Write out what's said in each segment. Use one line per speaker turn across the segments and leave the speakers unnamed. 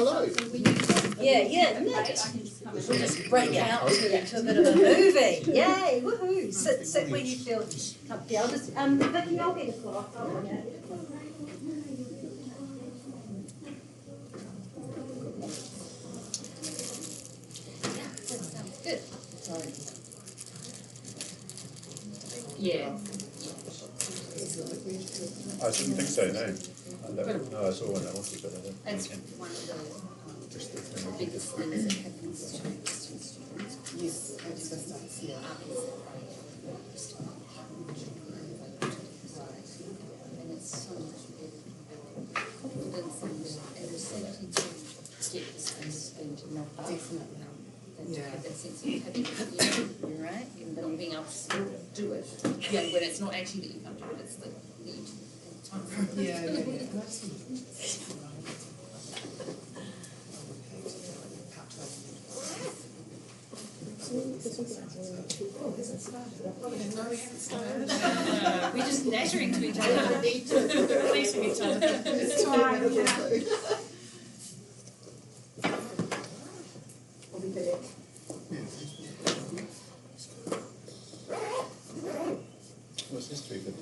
hello.
Yeah, no, we'll just break out to a bit of a movie. Yay, woohoo. Sit where you feel comfy. I'll just, Vicky, I'll get a cloth. Good.
Yeah.
I didn't think so, no. No, I saw one that wanted, but I don't.
That's one of the biggest things that happens to students.
Yes, that's yeah.
And it's so much better confidence and receptivity to step the space and not up.
Definitely.
And to have that sense of having, you're right, and then being able to still do it. Yeah, when it's not actually that you can't do it, it's the need and time for it.
Yeah.
We're just nattering to each other. Releasing each other.
It's time. We'll be back.
What's history for the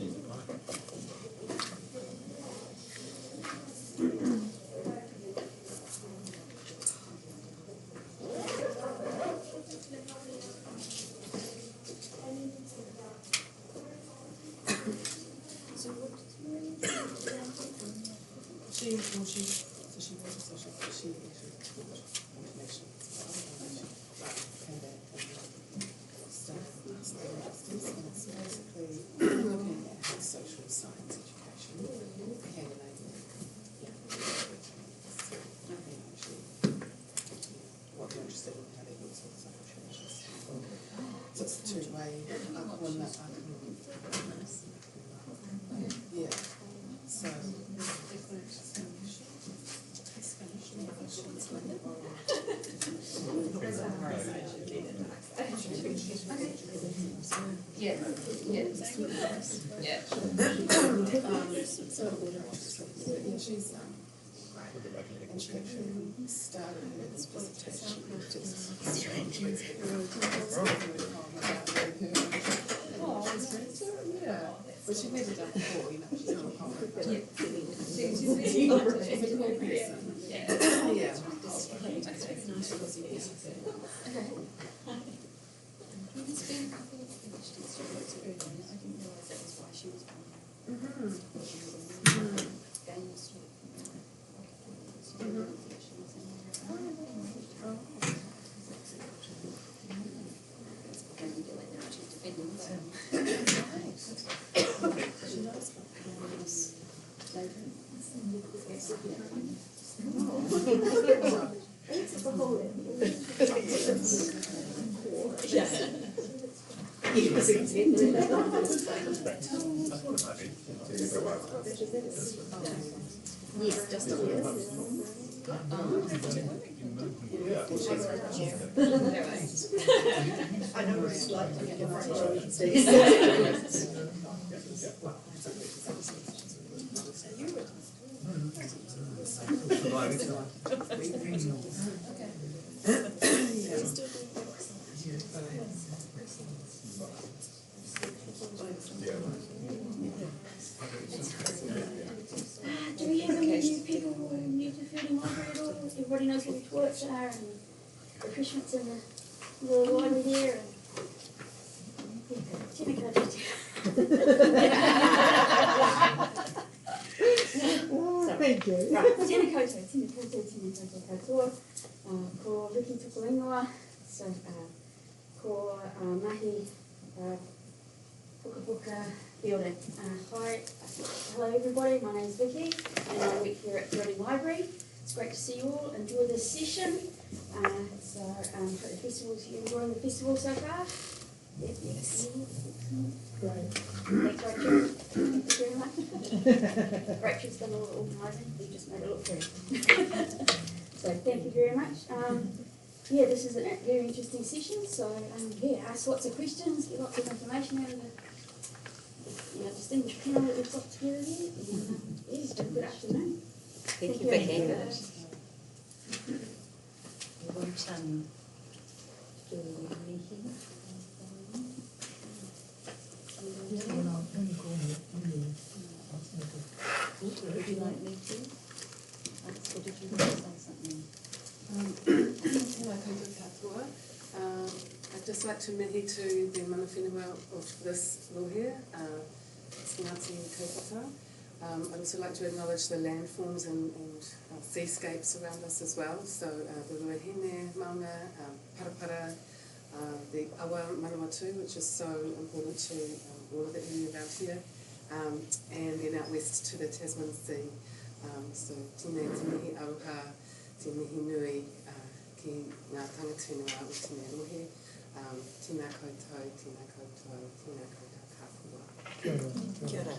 social science education can enable what you're interested in, how they use social changes. So it's a two-way one that I can yeah. So
Yeah, yeah, yeah.
She's started her dissertation. Yeah, but she'd never done before, you know, she's not a poet. Yeah.
It's been a couple of finished instruments earlier. I didn't realise that was why she was games.
Yes, just a little. I know it's like to get
Do we have any new people who are new to Fielding Library at all? Everybody knows who the toilets are and refreshments in the library there. And
Thank you.
Right, tēnā koutou katoa. Ko Vicky tuku ingoa. So, ko mahi puka building. Hi, hello everybody, my name is Vicky and I work here at Fielding Library. It's great to see you all. Enjoy this session. Hope the festival's, you're enjoying the festival so far? Yes.
Great.
Thanks, Rachel. Thank you very much. Rachel's done all the organising. We just made it look pretty. So thank you very much. Yeah, this is a very interesting session. So yeah, ask lots of questions, get lots of information out of the distinguished panel that we've got together here. And yeah, it's been a good afternoon.
Thank you, Vicky. do mihi. Would you like me to? Or did you want to say something?
Tēnā koutou katoa. I'd just like to mihi to the mana whenua of this lohe, Ngāti Kaupata. I'd also like to acknowledge the landforms and seascapes around us as well. So the ruahine, maunga, parapara, the awa Manawatu, which is so important to all of the iwi around here, and then out west to the Tasman Sea. So tēnei te mihi aroha, te mihi nui ki ngā tangatūnua o tēnei rohe. Tēnā koutou, tēnā koutou, tēnā koutou kāwhua.
Kia ora.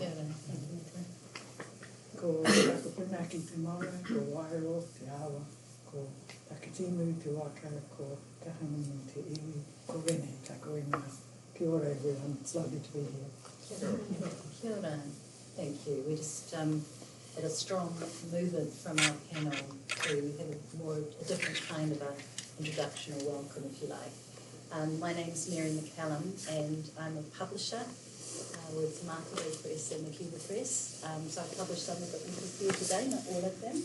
Ko Rakapinaki te maura, ko Wairo te awa, ko Takitimu te waka, ko Kahanini te iwi, ko Renée, tako inga. Kia ora everyone, it's lovely to be here.
Kia ora. Thank you. We just had a strong movement from our panel to have a different kind of a introduction or welcome, if you like. My name's McCallum, and I'm a publisher with Manawatu Press and the Cuba Press. So I published some of the papers here today, not all of them,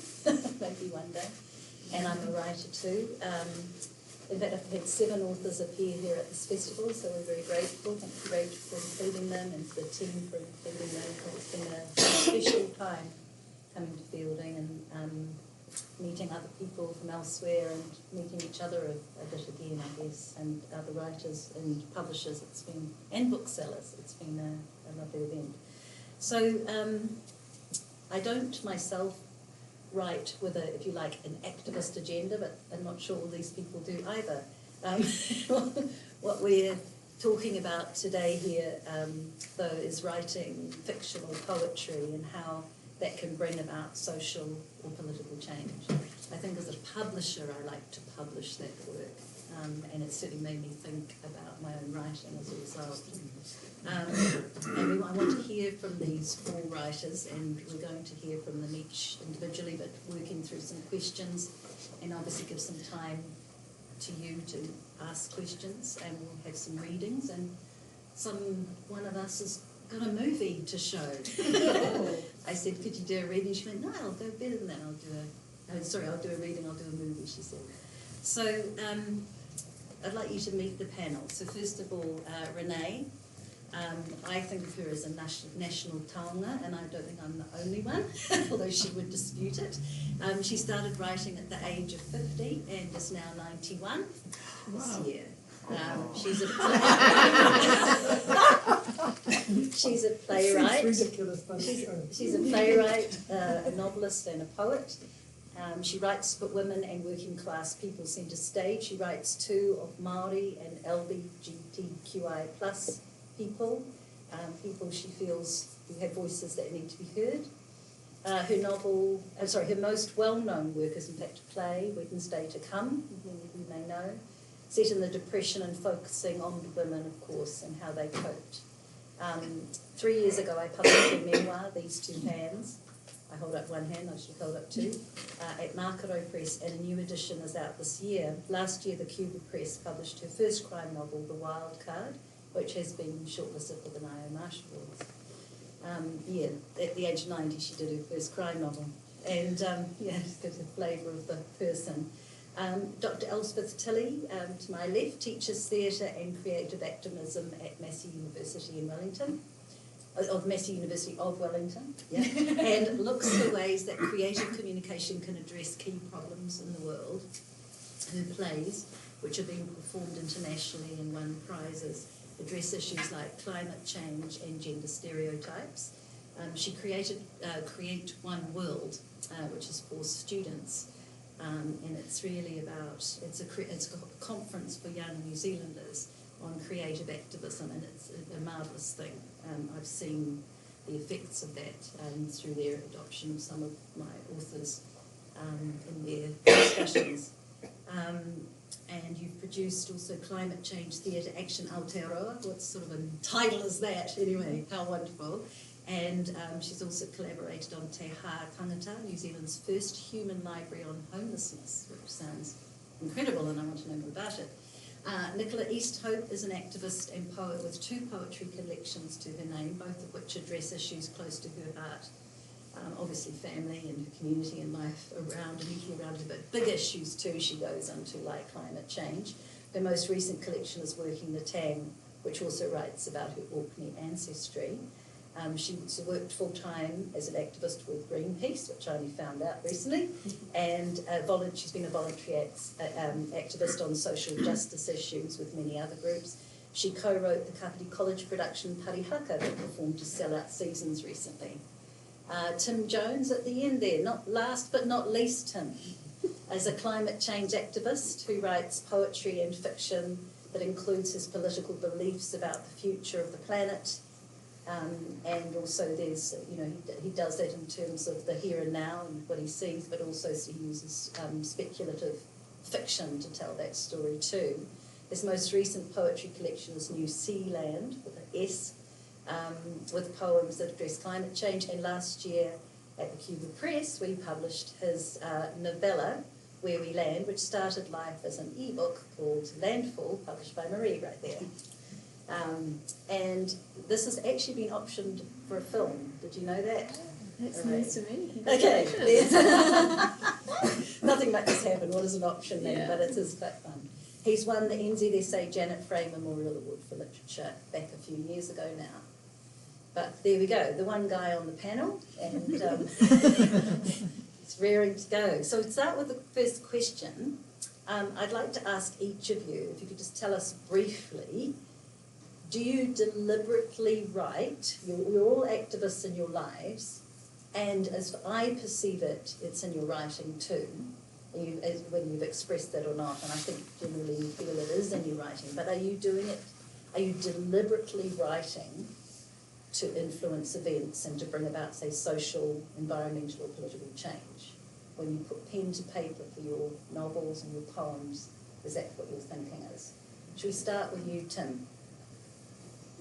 maybe one day. And I'm a writer too. In fact, I've had 7 authors appear here at this festival, so we're very grateful. Thank you, Rach, for including them, and to the team for including them. It's been a special time coming to Fielding and meeting other people from elsewhere and meeting each other a bit again, I guess, and other writers and publishers. It's been, and booksellers. It's been a lovely event. So I don't myself write with a, if you like, an activist agenda, but I'm not sure all these people do either. What we're talking about today here, though, is writing fictional poetry and how that can bring about social or political change. I think as a publisher, I like to publish that work, and it certainly made me think about my own writing as a result. And I want to hear from these 4 writers, and we're going to hear from them each individually, but working through some questions, and obviously give some time to you to ask questions, and we'll have some readings, and one of us has got a movie to show. I said, could you do a reading? She went, no, I'll go better than that. I'll do a reading, I'll do a movie, she said. So I'd like you to meet the panel. So first of all, Renée. I think of her as a national taonga, and I don't think I'm the only one, although she would dispute it. She started writing at the age of 50 and is now 91 this year. She's a playwright.
It's ridiculous, but
She's a playwright, a novelist and a poet. She writes for women and working class people centre stage. She writes too of Māori and LGBTQI plus people, people she feels who have voices that need to be heard. Her most well-known work is in fact a play, Wednesday to Come, many of you may know, set in the Depression and focusing on the women, of course, and how they coped. 3 years ago I published a memoir, These Two Hands. I hold up one hand, I should hold up 2, at Manawatu Press, and a new edition is out this year. Last year the Cuba Press published her first crime novel, The Wild Card, which has been shortlisted for the Nio Marsh Awards. At the age of 90 she did her first crime novel, and it gives a flavour of the person. Dr. Elspeth Tilley, to my left, teaches theatre and creative activism at Massey University in Wellington, Massey University of Wellington, and looks for ways that creative communication can address key problems in the world. Her plays, which are being performed internationally and won prizes, address issues like climate change and gender stereotypes. She created Create One World, which is for students, and it's really about, it's a conference for young New Zealanders on creative activism, and it's a marvellous thing. I've seen the effects of that through their adoption of some of my authors in their discussions. And you've produced also Climate Change Theatre Action Aotearoa. What sort of a title is that? Anyway, how wonderful. And she's also collaborated on Te Hā Tangata, New Zealand's first human library on homelessness, which sounds incredible and I want to know more about it. Nicola Easthope is an activist and poet with 2 poetry collections to her name, both of which address issues close to her heart. Obviously family and her community and life around, immediately around her, but big issues too she goes into, like climate change. Her most recent collection is Working the Tang, which also writes about her Orkney ancestry. She's worked full-time as an activist with Greenpeace, which I only found out recently, and she's been a voluntary activist on social justice issues with many other groups. She co-wrote the Kapiti College production Parihaka that performed to sell-out seasons recently. Tim Jones at the end there, not last but not least Tim, as a climate change activist who writes poetry and fiction that includes his political beliefs about the future of the planet. And also there's, he does that in terms of the here and now and what he sees, but also he uses speculative fiction to tell that story too. His most recent poetry collection is New Sea Land, with an S, with poems that address climate change. And last year at the Cuba Press, we published his novella, Where We Land, which started life as an e-book called Landfall, published by Marie right there. And this has actually been optioned for a film. Did you know that?
That's news to me.
Okay. Nothing like this happened. What is an option then?
Yeah.
But it is quite fun. He's won the NZSA Janet Frey Memorial Award for Literature back a few years ago now. But there we go, the one guy on the panel, and it's raring to go. So we'll start with the first question. I'd like to ask each of you, if you could just tell us briefly, do you deliberately write? You're all activists in your lives, and as I perceive it, it's in your writing too, whether you've expressed that or not, and I think generally you feel it is in your writing, but are you doing it, are you deliberately writing to influence events and to bring about, say, social, environmental or political change? When you put pen to paper for your novels and your poems, is that what your thinking is? Should we start with you, Tim?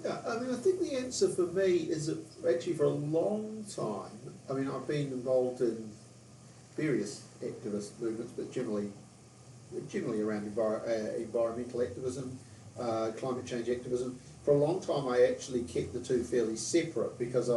Yeah, I mean, I think the answer for me is that actually for a long time, I mean, I've been involved in various activist movements, but generally around environmental activism, climate change activism. For a long time, I actually kept the two fairly separate because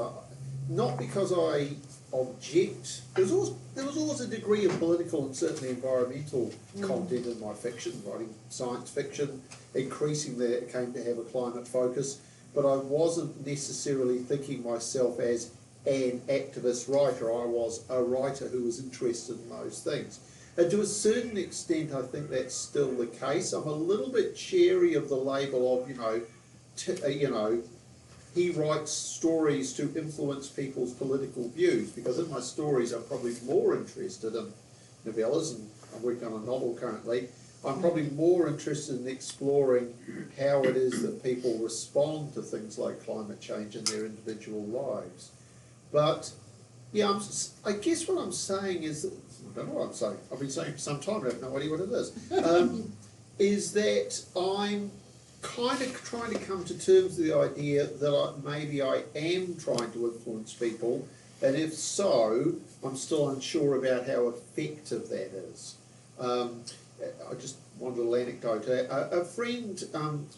not because I object. There was always a degree of political and certainly environmental content in my fiction, writing science fiction. Increasingly, it came to have a climate focus, but I wasn't necessarily thinking myself as an activist writer. I was a writer who was interested in those things. And to a certain extent, I think that's still the case. I'm a little bit chary of the label of, he writes stories to influence people's political views, because in my stories I'm probably more interested in novellas, and I'm working on a novel currently. I'm probably more interested in exploring how it is that people respond to things like climate change in their individual lives. But yeah, I guess what I'm saying is that, I don't know what I'm saying, I've been saying for some time, I have no idea what it is that I'm kind of trying to come to terms with the idea that maybe I am trying to influence people, and if so, I'm still unsure about how effective that is. I just one little anecdote. A friend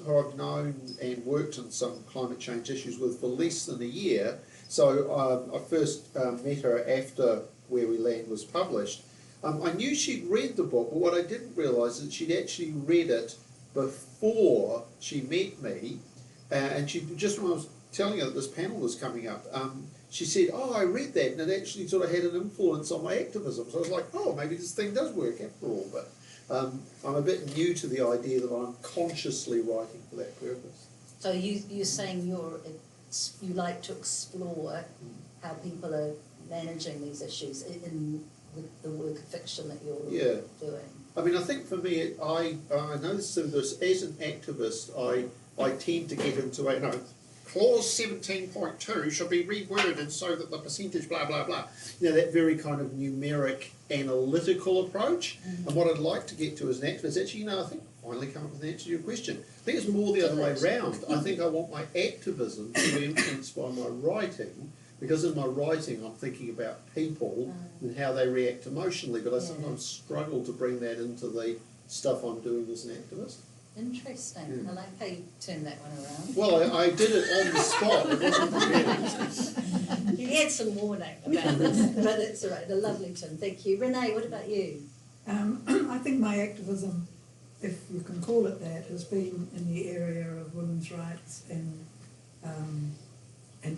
who I've known and worked on some climate change issues with for less than a year, so I first met her after Where We Land was published. I knew she'd read the book, but what I didn't realise is that she'd actually read it before she met me, and she just when I was telling her that this panel was coming up, she said, "Oh, I read that, and it actually sort of had an influence on my activism." So I was like, "Oh, maybe this thing does work after all." But I'm a bit new to the idea that I'm consciously writing for that purpose.
So you're saying you like to explore how people are managing these issues with the work of fiction that you're doing.
I mean, I think for me, I notice this as an activist, I tend to get into clause 17.2 should be reworded so that the percentage blah blah blah. That very kind of numeric analytical approach. And what I'd like to get to as an activist, actually, I think finally come up with an answer to your question. I think it's more the other way around. I think I want my activism to be influenced by my writing, because in my writing I'm thinking about people and how they react emotionally, but I sometimes struggle to bring that into the stuff I'm doing as an activist.
Interesting. I like how you turned that one around.
Well, I did it on the spot. It wasn't prepared.
You had some warning about this, but it's all right. The lovely Tim. Thank you. Renee, what about you?
I think my activism, if you can call it that, has been in the area of women's rights and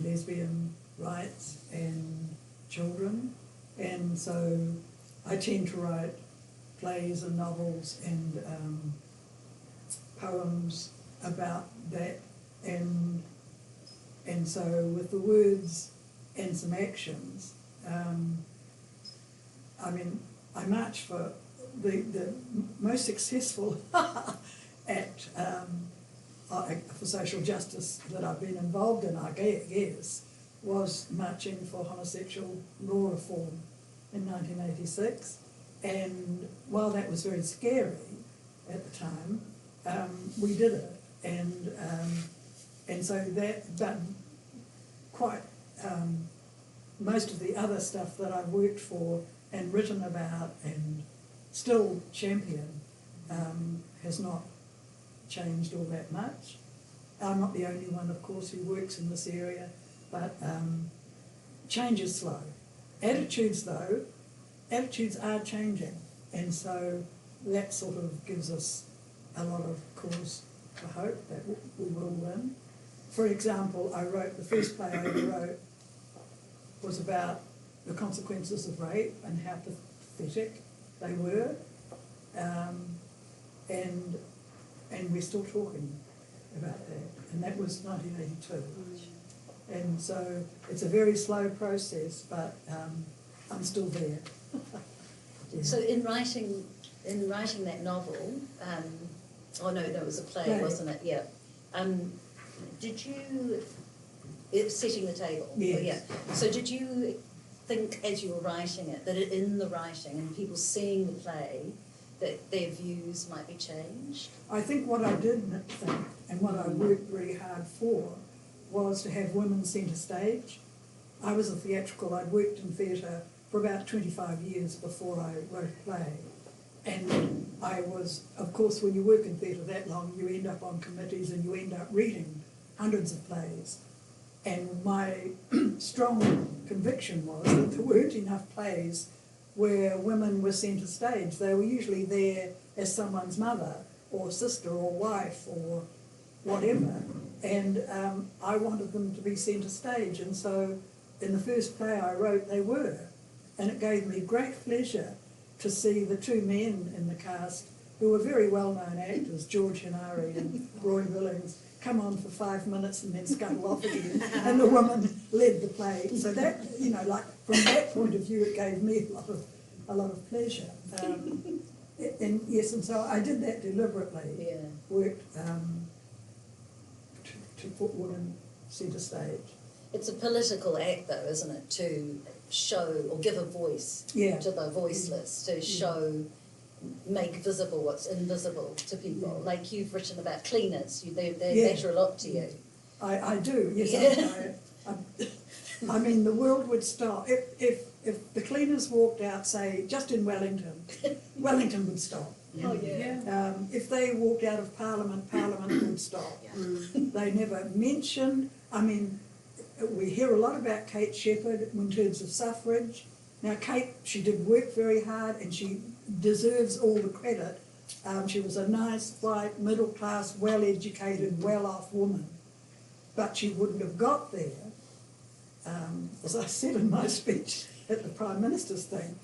lesbian rights and children. And so I tend to write plays and novels and poems about that, and so with the words and some actions, I mean, I march for the most successful act for social justice that I've been involved in, I guess, was marching for homosexual law reform in 1986. And while that was very scary at the time, we did it, and so that, but quite most of the other stuff that I've worked for and written about and still champion has not changed all that much. I'm not the only one, of course, who works in this area, but change is slow. Attitudes, though, attitudes are changing, and so that sort of gives us a lot of cause for hope that we will win. For example, the first play I ever wrote was about the consequences of rape and how pathetic they were, and we're still talking about that, and that was 1982. And so it's a very slow process, but I'm still there. Yeah.
So in writing that novel, oh no, it was a play, wasn't it? Yeah. Did you, it's setting the table?
Yes.
Oh, yeah. So did you think as you were writing it, that in the writing and people seeing the play, that their views might be changed?
I think what I did think, and what I worked really hard for, was to have women centre stage. I was a theatrical, I'd worked in theatre for about 25 years before I wrote a play. And I was, of course, when you work in theatre that long, you end up on committees and you end up reading hundreds of plays. And my strong conviction was that there weren't enough plays where women were centre stage. They were usually there as someone's mother or sister or wife or whatever. And I wanted them to be centre stage. And so in the first play I wrote, they were. And it gave me great pleasure to see the two men in the cast, who were very well-known actors, George Hinari and Roy Billings, come on for 5 minutes and then scuttle off again, and the woman led the play. So that, you know, like from that point of view, it gave me a lot of pleasure. And yes, and so I did that deliberately.
Yeah.
Worked to put women centre stage.
It's a political act, though, isn't it, to show or give a voice to the voiceless, to show, make visible what's invisible to people. Yeah. Like you've written about cleaners, they matter a lot to you.
I do, yes. Yeah. I mean, the world would stop. If the cleaners walked out, say, just in Wellington, Wellington would stop.
Oh, yeah.
If they walked out of Parliament, Parliament would stop. They never mentioned, I mean, we hear a lot about Kate Shepherd in terms of suffrage. Now, Kate, she did work very hard and she deserves all the credit. She was a nice, white, middle-class, well-educated, well-off woman. But she wouldn't have got there, as I said in my speech at the Prime Minister's thing.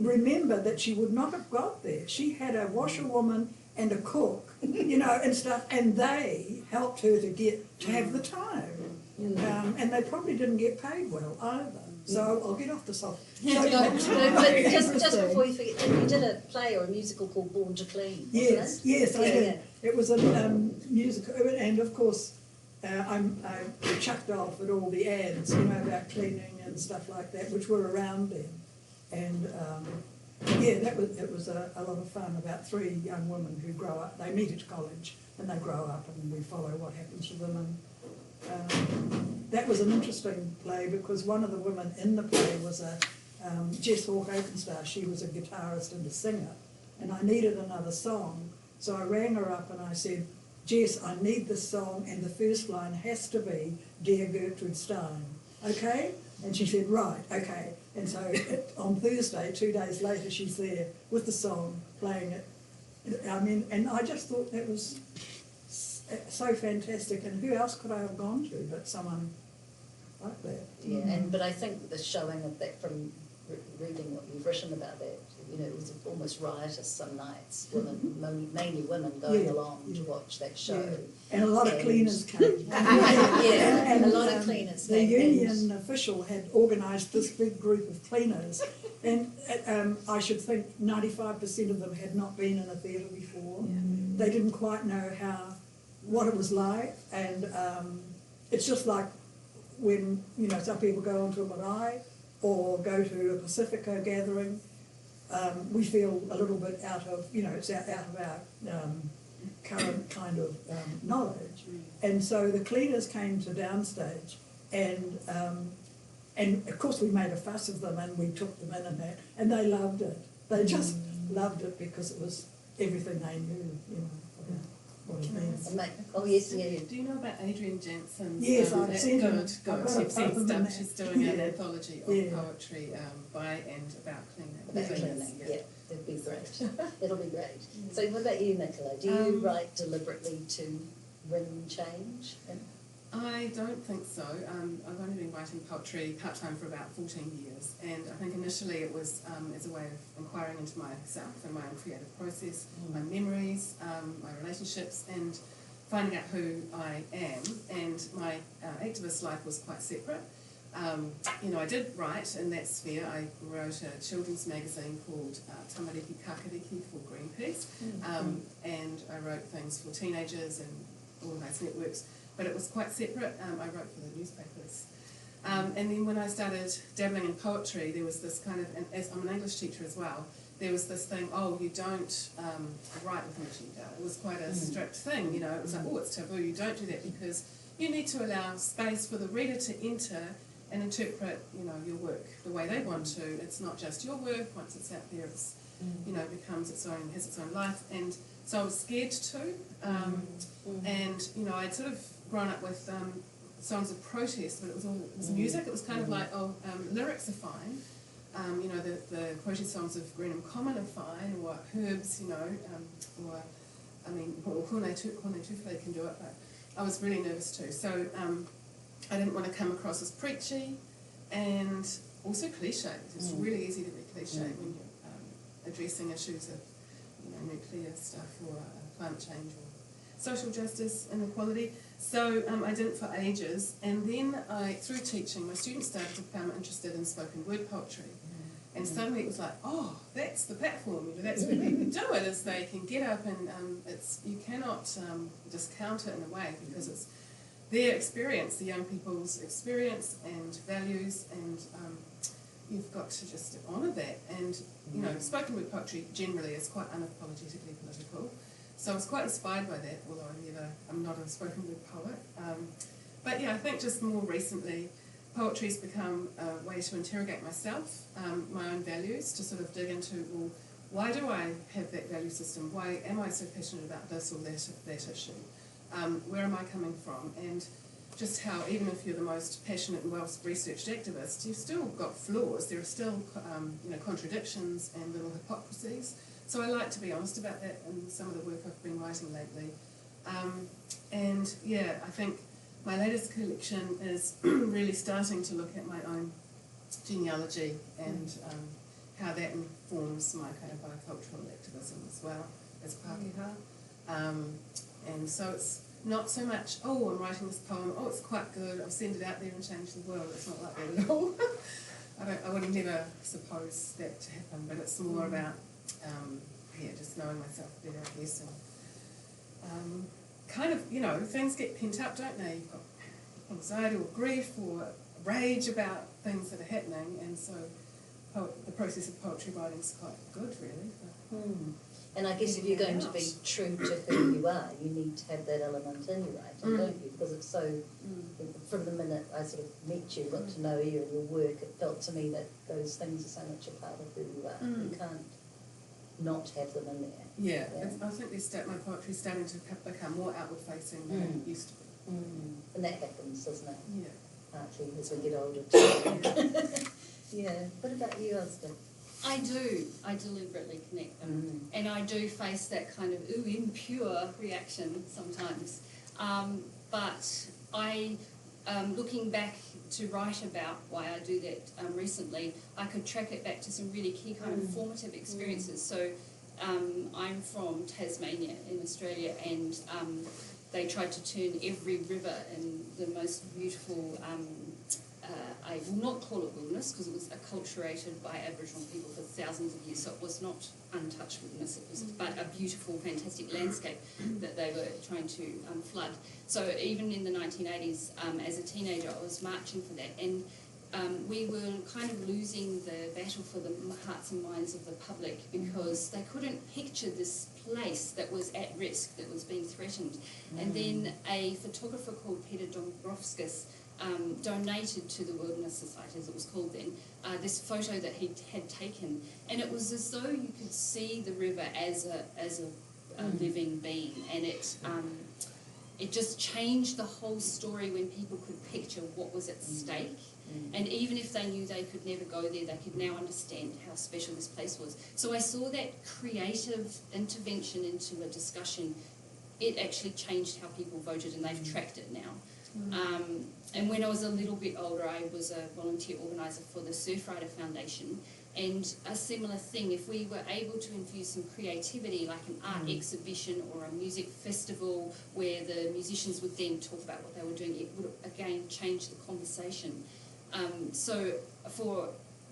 Remember that she would not have got there. She had a washerwoman and a cook, you know, and stuff, and they helped her to have the time. And they probably didn't get paid well either. So I'll get off the soft.
But just before you forget, you did a play or a musical called Born to Clean, wasn't it?
Yes, I did. Yeah. It was a musical, and of course I chucked off at all the ads, you know, about cleaning and stuff like that, which were around then. And it was a lot of fun, about 3 young women who grow up. They meet at college and they grow up, and we follow what happens to them. And that was an interesting play because one of the women in the play was a Jess Hawke Openstar. She was a guitarist and a singer, and I needed another song. So I rang her up and I said, Jess, I need this song, and the first line has to be Dear Gertrude Stein, okay? And she said, right, okay. And so on Thursday, 2 days later, she's there with the song, playing it. I mean, and I just thought that was so fantastic, and who else could I have gone to but someone like that?
Yeah, but I think the showing of that from reading what you've written about that, you know, it was almost riotous some nights, women, mainly women going along to watch that show.
Yeah. And a lot of cleaners came.
And a lot of cleaners
the
came.
The union official had organised this big group of cleaners, and I should think 95% of them had not been in a theatre before. Yeah. They didn't quite know what it was like, and it's just like when, you know, some people go onto a marae or go to a Pacifica gathering, we feel a little bit out of, you know, it's out of our current kind of knowledge. And so the cleaners came to Downstage, and of course we made a fuss of them and we took them in and that, and they loved it. They just loved it because it was everything they knew, you know, about what it means.
Oh yes, yeah.
Do you know about Adrienne Jensen's?
Yes, I've seen her.
Good. You've seen stuff. She's doing an anthology of poetry by and about cleaning.
About cleaning, yeah. It'd be great. It'll be great. So what about you, Nicola? Do you write deliberately to bring change?
I don't think so. I've only been writing poetry part-time for about 14 years, and I think initially it was as a way of inquiring into myself and my own creative process, my memories, my relationships, and finding out who I am. And my activist life was quite separate. You know, I did write in that sphere. I wrote a children's magazine called Tamariki Kakariki for Greenpeace, and I wrote things for teenagers and organised networks, but it was quite separate. I wrote for the newspapers. And then when I started dabbling in poetry, there was this kind of, and as I'm an English teacher as well, there was this thing, oh, you don't write with an agenda. It was quite a strict thing, you know. It was like, oh, it's taboo, you don't do that because you need to allow space for the reader to enter and interpret, you know, your work the way they want to. It's not just your work. Once it's out there, it's, you know, becomes its own, has its own life. And so I was scared too. And, you know, I'd sort of grown up with songs of protest, but it was music. It was kind of like, oh, lyrics are fine. You know, the protest songs of Green and Common are fine, or Herbs, you know, or, I mean, Hone Tufle can do it, but I was really nervous too. So I didn't want to come across as preachy and also cliche. It's really easy to be cliche when you're addressing issues of, you know, nuclear stuff or climate change or social justice, inequality. So I did it for ages, and then through teaching, my students started to become interested in spoken word poetry. And suddenly it was like, oh, that's the platform, you know, that's where people do it, is they can get up and you cannot discount it in a way, because it's their experience, the young people's experience and values, and you've got to just honour that. And, you know, spoken word poetry generally is quite unapologetically political. So I was quite inspired by that, although I'm not a spoken word poet. But yeah, I think just more recently, poetry's become a way to interrogate myself, my own values, to sort of dig into, well, why do I have that value system? Why am I so passionate about this or that issue? Where am I coming from? And just how, even if you're the most passionate and well-researched activist, you've still got flaws. There are still you know, contradictions and little hypocrisies. So I like to be honest about that in some of the work I've been writing lately. And yeah, I think my latest collection is really starting to look at my own genealogy and how that informs my kind of bicultural activism as well as Pākehā. And so it's not so much, oh, I'm writing this poem, oh, it's quite good, I'll send it out there and change the world. It's not like that at all. I would never suppose that to happen, but it's more about just knowing myself better, I guess, and kind of, you know, things get pent up, don't they? You've got anxiety or grief or rage about things that are happening, and so the process of poetry writing is quite good, really.
And I guess if you're going to be true to who you are, you need to have that element in you, right? Don't you? Because it's so, from the minute I sort of met you, got to know you and your work, it felt to me that those things are so much a part of who you are. not have them in there.
Yeah, I think my poetry's starting to become more outward facing than it used to be.
And that happens, doesn't it?
Yeah.
Partly as we get older too. Yeah. What about you, Elspeth?
I do. I deliberately connect them. And I do face that kind of, ooh, impure reaction sometimes. But I, looking back to write about why I do that recently, I could track it back to some really key kind of formative experiences. So I'm from Tasmania in Australia, and they tried to turn every river in the most beautiful, I will not call it wilderness because it was acculturated by Aboriginal people for thousands of years, so it was not untouched wilderness, it was but a beautiful, fantastic landscape that they were trying to flood. So even in the 1980s, as a teenager, I was marching for that, and we were kind of losing the battle for the hearts and minds of the public because they couldn't picture this place that was at risk, that was being threatened. And then a photographer called Peter Dombrovskis donated to the Wilderness Society, as it was called then, this photo that he had taken, and it was as though you could see the river as a living being, and it just changed the whole story when people could picture what was at stake. And even if they knew they could never go there, they could now understand how special this place was. So I saw that creative intervention into a discussion. It actually changed how people voted, and they've tracked it now. And when I was a little bit older, I was a volunteer organiser for the Surfrider Foundation, and a similar thing, if we were able to infuse some creativity, like an art exhibition or a music festival where the musicians would then talk about what they were doing, it would again change the conversation. So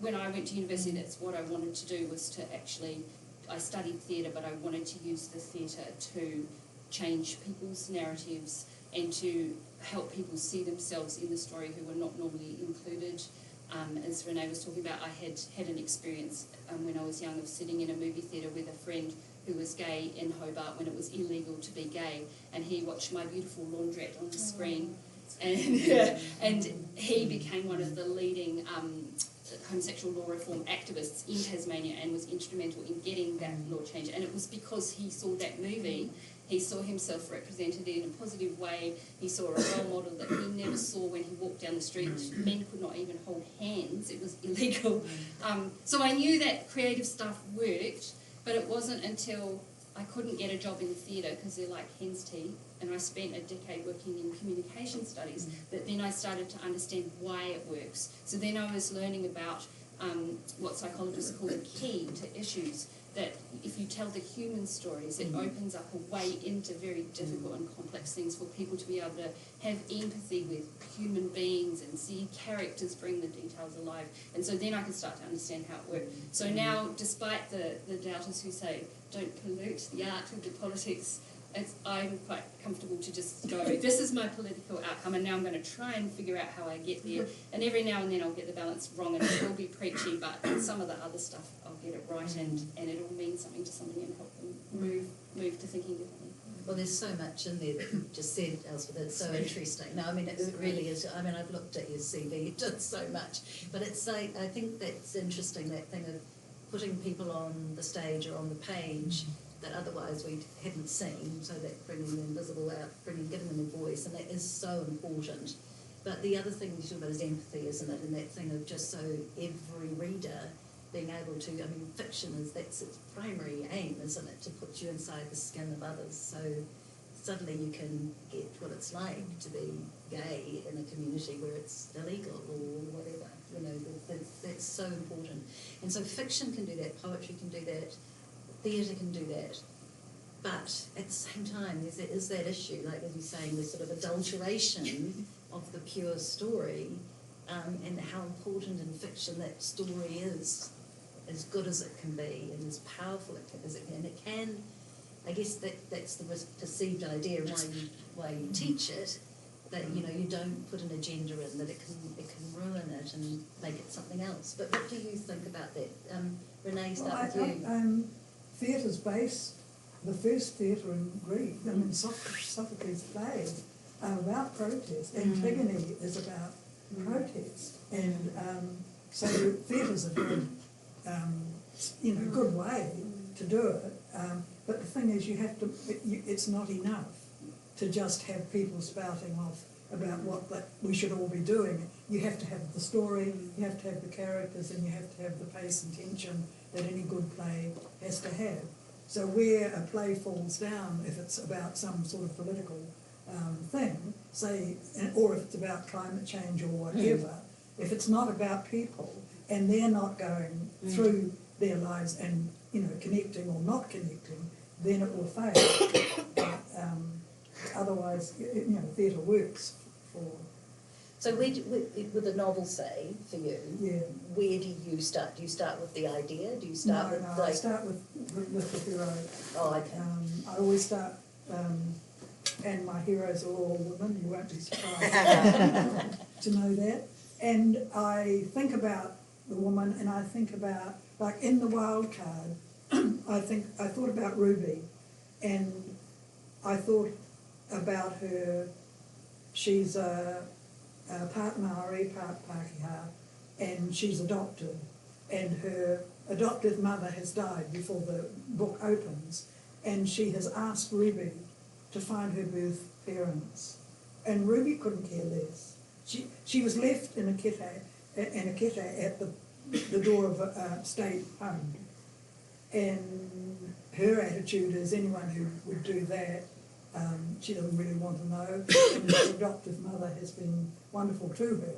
when I went to university, that's what I wanted to do, was to actually, I studied theatre, but I wanted to use the theatre to change people's narratives and to help people see themselves in the story who were not normally included. As Renée was talking about, I had an experience when I was young of sitting in a movie theatre with a friend who was gay in Hobart when it was illegal to be gay, and he watched my beautiful laundrette on the screen, and he became one of the leading homosexual law reform activists in Tasmania and was instrumental in getting that law changed. And it was because he saw that movie. He saw himself represented in a positive way. He saw a role model that he never saw when he walked down the street. Men could not even hold hands. It was illegal. So I knew that creative stuff worked, but it wasn't until I couldn't get a job in theatre because they're like hen's teeth, and I spent a decade working in communication studies, that then I started to understand why it works. So then I was learning about what psychologists call the key to issues, that if you tell the human stories, it opens up a way into very difficult and complex things for people to be able to have empathy with human beings and see characters bring the details alive. And so then I can start to understand how it worked. So now, despite the doubters who say, don't pollute the art with the politics, I'm quite comfortable to just go, this is my political outcome, and now I'm going to try and figure out how I get there. And every now and then I'll get the balance wrong, and it will be preachy, but some of the other stuff I'll get it right, and it'll mean something to somebody and help them move to thinking differently.
Well, there's so much in there that you just said, Elspeth. It's so interesting. No, I mean, it really is. I mean, I've looked at your CV, you've done so much. But it's like, I think that's interesting, that thing of putting people on the stage or on the page that otherwise we hadn't seen, so that bringing the invisible out, giving them a voice, and that is so important. But the other thing you talk about is empathy, isn't it? And that thing of just so every reader being able to, I mean, fiction that's its primary aim, isn't it? To put you inside the skin of others, so suddenly you can get what it's like to be gay in a community where it's illegal or whatever. You know, that's so important. And so fiction can do that, poetry can do that, theatre can do that, but at the same time there is that issue, like as you're saying, this sort of adulteration of the pure story, and how important in fiction that story is, as good as it can be and as powerful as it can. And it can, I guess that's the perceived idea and why you teach it, that you know you don't put an agenda in, that it can ruin it and make it something else. But what do you think about that? Renée, start with you.
Theatre's based, the first theatre in Greek, I mean, Sophocles' play about protest. Antigone is about protest. And so theatre's a good, good way to do it. But the thing is, it's not enough to just have people spouting off about what we should all be doing. You have to have the story, you have to have the characters, and you have to have the pace and tension that any good play has to have. So where a play falls down, if it's about some sort of political thing, say, or if it's about climate change or whatever, if it's not about people and they're not going through their lives and, you know, connecting or not connecting, then it will fail. But otherwise, you know, theatre works for...
So with a novel, say, for you,
Yeah.
where do you start? Do you start with the idea? Do you start with
I start with the hero.
Oh, okay.
I always start, and my heroes are all women, you won't be surprised to know that. And I think about the woman, and I think about, like in the wild card, I thought about Ruby, and I thought about her. She's part Maori, part Pākehā, and she's adopted, and her adoptive mother has died before the book opens, and she has asked Ruby to find her birth parents, and Ruby couldn't care less. She was left in a kete at the door of a state home, and her attitude is anyone who would do that, she doesn't really want to know, and her adoptive mother has been wonderful to her,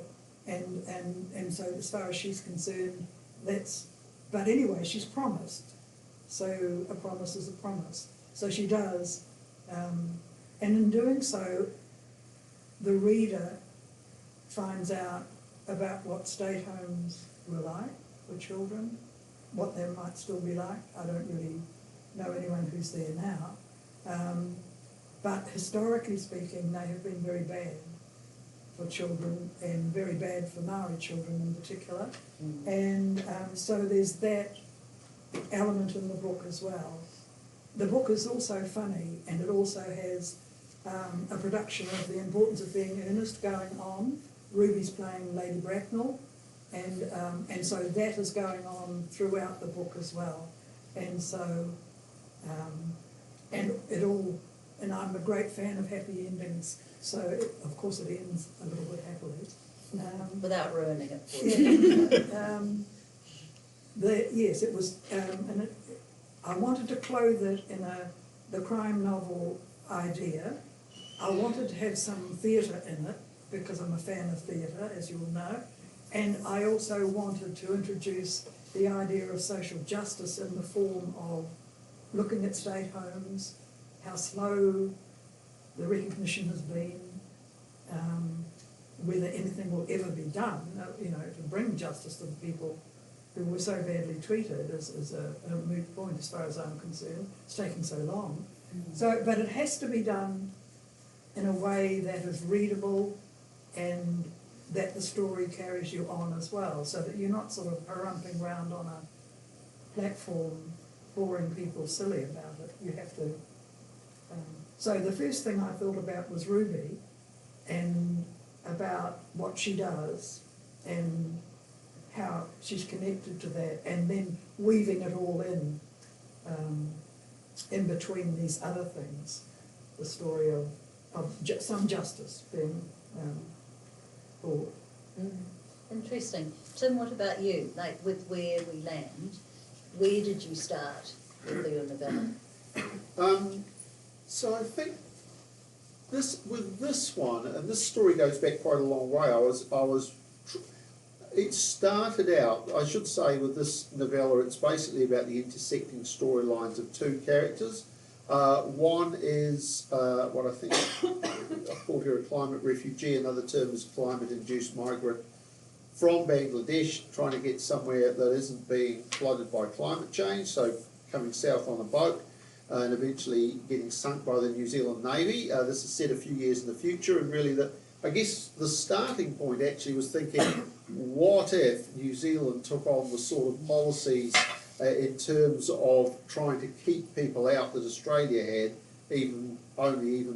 and so as far as she's concerned, that's, but anyway, she's promised, so a promise is a promise, so she does, and in doing so, the reader finds out about what state homes were like for children, what they might still be like. I don't really know anyone who's there now. But historically speaking, they have been very bad for children and very bad for Maori children in particular. And so there's that element in the book as well. The book is also funny, and it also has a production of the importance of being earnest going on. Ruby's playing Lady Bracknell, and so that is going on throughout the book as well. And so, and it all, and I'm a great fan of happy endings, so of course it ends a little bit happily.
Without ruining it for you.
Yes, it was, and I wanted to clothe it in the crime novel idea. I wanted to have some theatre in it, because I'm a fan of theatre, as you all know, and I also wanted to introduce the idea of social justice in the form of looking at state homes, how slow the recognition has been, whether anything will ever be done, you know, to bring justice to the people who were so badly treated is a moot point as far as I'm concerned. It's taking so long. So, but it has to be done in a way that is readable and that the story carries you on as well, so that you're not sort of harumping around on a platform boring people silly about it. You have to... so the first thing I thought about was Ruby and about what she does and how she's connected to that, and then weaving it all in between these other things, the story of some justice being brought.
Interesting. Tim, what about you? Like with Where We Land, where did you start with your novella?
So I think with this one, and this story goes back quite a long way. It started out, I should say, with this novella, it's basically about the intersecting storylines of two characters. One is what I think I called her a climate refugee, another term is climate-induced migrant from Bangladesh, trying to get somewhere that isn't being flooded by climate change, so coming south on a boat and eventually getting sunk by the New Zealand Navy. This is set a few years in the future, and really I guess the starting point actually was thinking, what if New Zealand took on the sort of policies in terms of trying to keep people out that Australia had, even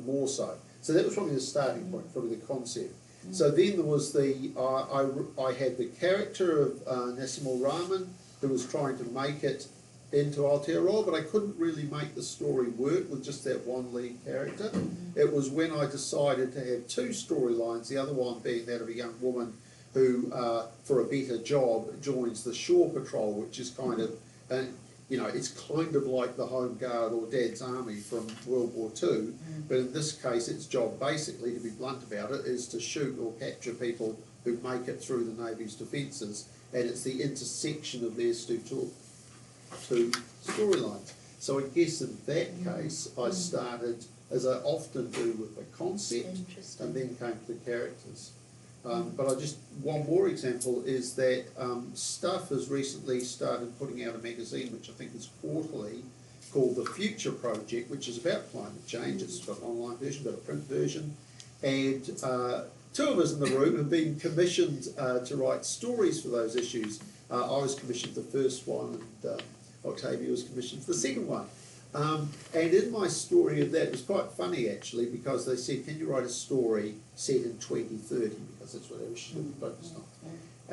more so. So that was probably the starting point, probably the concept. So then there was I had the character of Nassimul Rahman, who was trying to make it into Aotearoa, but I couldn't really make the story work with just that one lead character. It was when I decided to have two storylines, the other one being that of a young woman who, for a better job, joins the Shore Patrol, which is kind of, you know, it's kind of like the Home Guard or Dad's Army from World War II, but in this case its job basically, to be blunt about it, is to shoot or capture people who make it through the Navy's defences, and it's the intersection of these two storylines. So I guess in that case I started, as I often do, with the concept and then came to the characters. But one more example is that Stuff has recently started putting out a magazine which I think is quarterly, called The Future Project, which is about climate change. It's got an online version, got a print version, and two of us in the room have been commissioned to write stories for those issues. I was commissioned the first one, and Octavia was commissioned for the second one. And in my story of that, it was quite funny actually, because they said, can you write a story set in 2030, because that's what they should be focused on.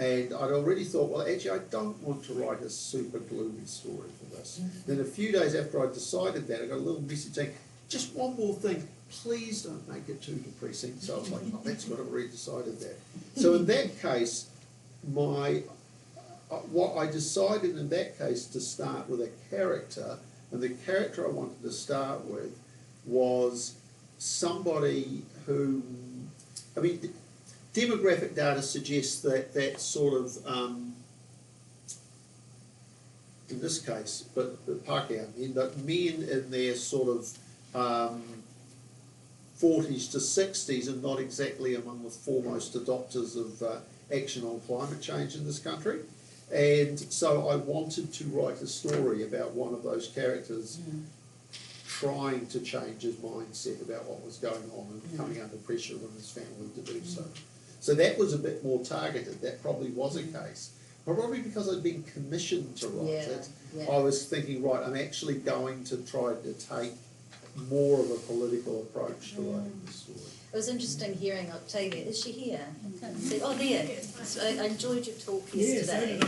And I'd already thought, well, actually I don't want to write a super gloomy story for this. Then a few days after I decided that, I got a little message saying, just one more thing, please don't make it too depressing. So I was like, oh, that's good, I've already decided that. So in that case, what I decided in that case to start with a character, and the character I wanted to start with was somebody who, I mean, demographic data suggests that sort of, in this case, but Pākehā men, but men in their sort of 40s to 60s are not exactly among the foremost adopters of action on climate change in this country. And so I wanted to write a story about one of those characters trying to change his mindset about what was going on and coming under pressure from his family to do so. So that was a bit more targeted. That probably was a case. Probably because I'd been commissioned to write it, I was thinking, right, I'm actually going to try to take more of a political approach to writing the story.
It was interesting hearing Octavia. Is she here? I can't see. Oh, there. So I enjoyed your talk yesterday.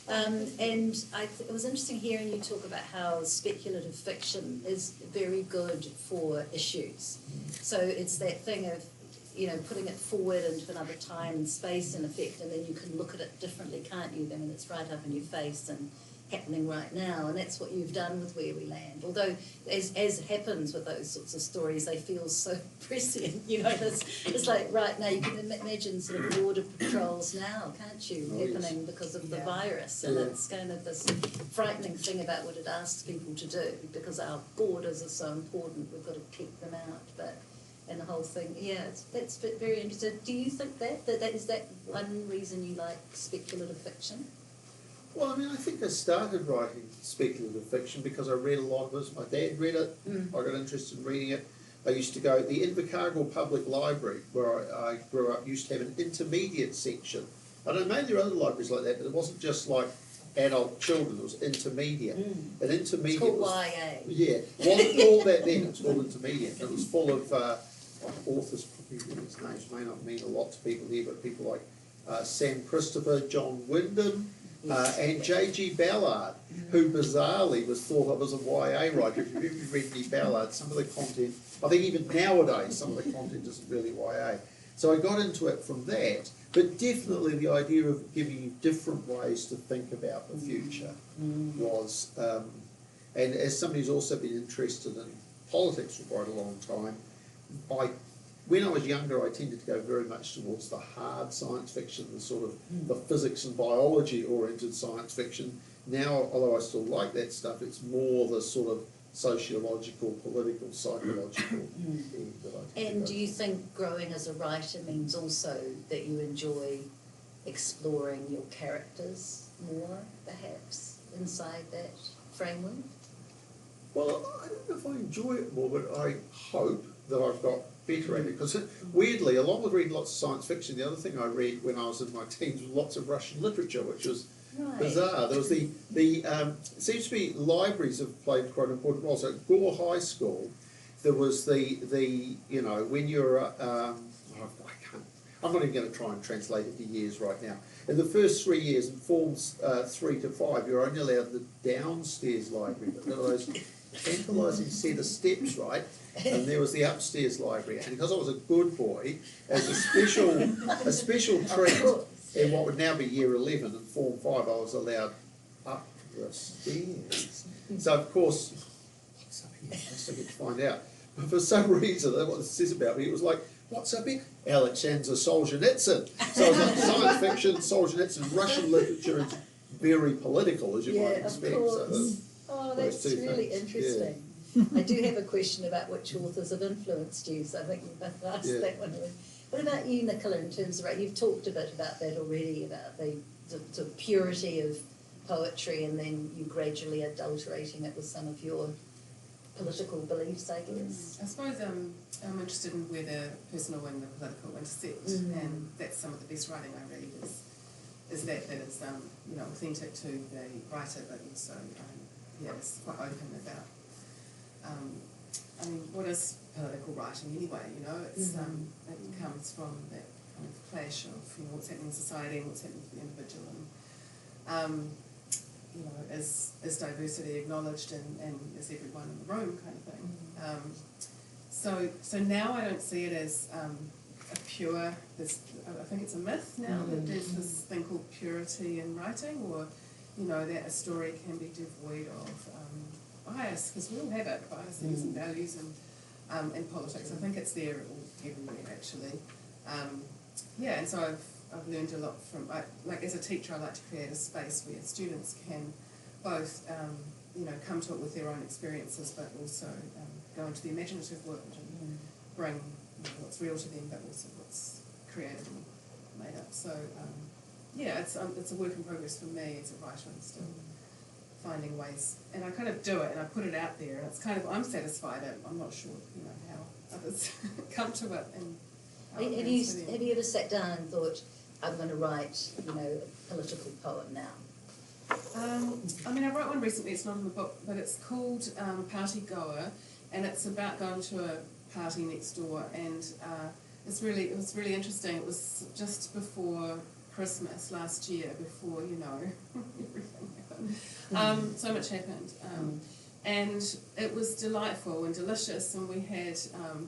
And it was interesting hearing you talk about how speculative fiction is very good for issues. So it's that thing of, you know, putting it forward into another time and space in effect, and then you can look at it differently, can't you? I mean, it's right up in your face and happening right now, and that's what you've done with Where We Land. Although, as happens with those sorts of stories, they feel so prescient, you know, it's like right now, you can imagine sort of border patrols now, can't you, happening because of the virus, and it's kind of this frightening thing about what it asks people to do, because our borders are so important, we've got to keep them out, but, and the whole thing, that's very interesting. Do you think that is that one reason you like speculative fiction?
Well, I mean, I think I started writing speculative fiction because I read a lot of it. My dad read it. I got interested in reading it. I used to go, the Invercargill Public Library, where I grew up, used to have an intermediate section. I don't know, maybe there are other libraries like that, but it wasn't just like adult children, it was intermediate. And intermediate
it's called
was,
YA.
Yeah, it wasn't called that then, it was called intermediate. It was full of authors, probably these names may not mean a lot to people here, but people like Sam Christopher, John Wyndham, and J.G. Ballard, who bizarrely was thought of as a YA writer. If you've ever read any Ballard, some of the content, I think even nowadays, some of the content isn't really YA. So I got into it from that, but definitely the idea of giving you different ways to think about the future was, and as somebody who's also been interested in politics for quite a long time, when I was younger, I tended to go very much towards the hard science fiction, the sort of the physics and biology oriented science fiction. Now, although I still like that stuff, it's more the sort of sociological, political, psychological thing that I tend to go.
Do you think growing as a writer means also that you enjoy exploring your characters more, perhaps, inside that framework?
Well, I don't know if I enjoy it more, but I hope that I've got better at it, because weirdly, along with reading lots of science fiction, the other thing I read when I was in my teens was lots of Russian literature, which was bizarre. There was it seems to be libraries have played quite an important role. So at Gore High School, there was the you know, when you're I'm not even going to try and translate it to years right now. In the first 3 years, in forms 3 to 5, you're only allowed the downstairs library, but there were those tantalising set of steps, right? And there was the upstairs library. And because I was a good boy, as a special treat, in what would now be year 11 and form 5, I was allowed up the stairs. So of course, what's up here? I still get to find out. But for some reason, what it says about me, it was like, what's up here? Alexander Solzhenitsyn. So it was like science fiction, Solzhenitsyn, Russian literature, and very political, as you might expect.
Of course.
So
Oh, that's really interesting. I do have a question about which authors have influenced you, so I think you must ask that one. What about you, Nicola, in terms of, you've talked a bit about that already, about the purity of poetry and then you gradually adulterating it with some of your political beliefs, I guess.
I suppose I'm interested in where the personal and the political intersect, and that's some of the best writing I read is that it's authentic to the writer, but also it's quite open about what is political writing anyway? It's it comes from that kind of clash of what's happening in society and what's happening for the individual, and is diversity acknowledged and is everyone in the room kind of thing. So now I don't see it as a pure. I think it's a myth now that there's this thing called purity in writing, or that a story can be devoid of bias, because we all have it, biases and values and politics. I think it's there everywhere actually. And so I've learned a lot from, as a teacher, I like to create a space where students can both, come to it with their own experiences, but also go into the imaginative world and bring what's real to them, but also what's created and made up. So, it's a work in progress for me as a writer. I'm still finding ways, and I kind of do it, and I put it out there, and it's kind of, I'm satisfied. I'm not sure, how others come to it. And
have you ever sat down and thought, I'm going to write, a political poem now?
I wrote one recently, it's not in the book, but it's called Party Goer, and it's about going to a party next door, and it was really interesting. It was just before Christmas last year, before, everything happened. So much happened. And it was delightful and delicious, and we had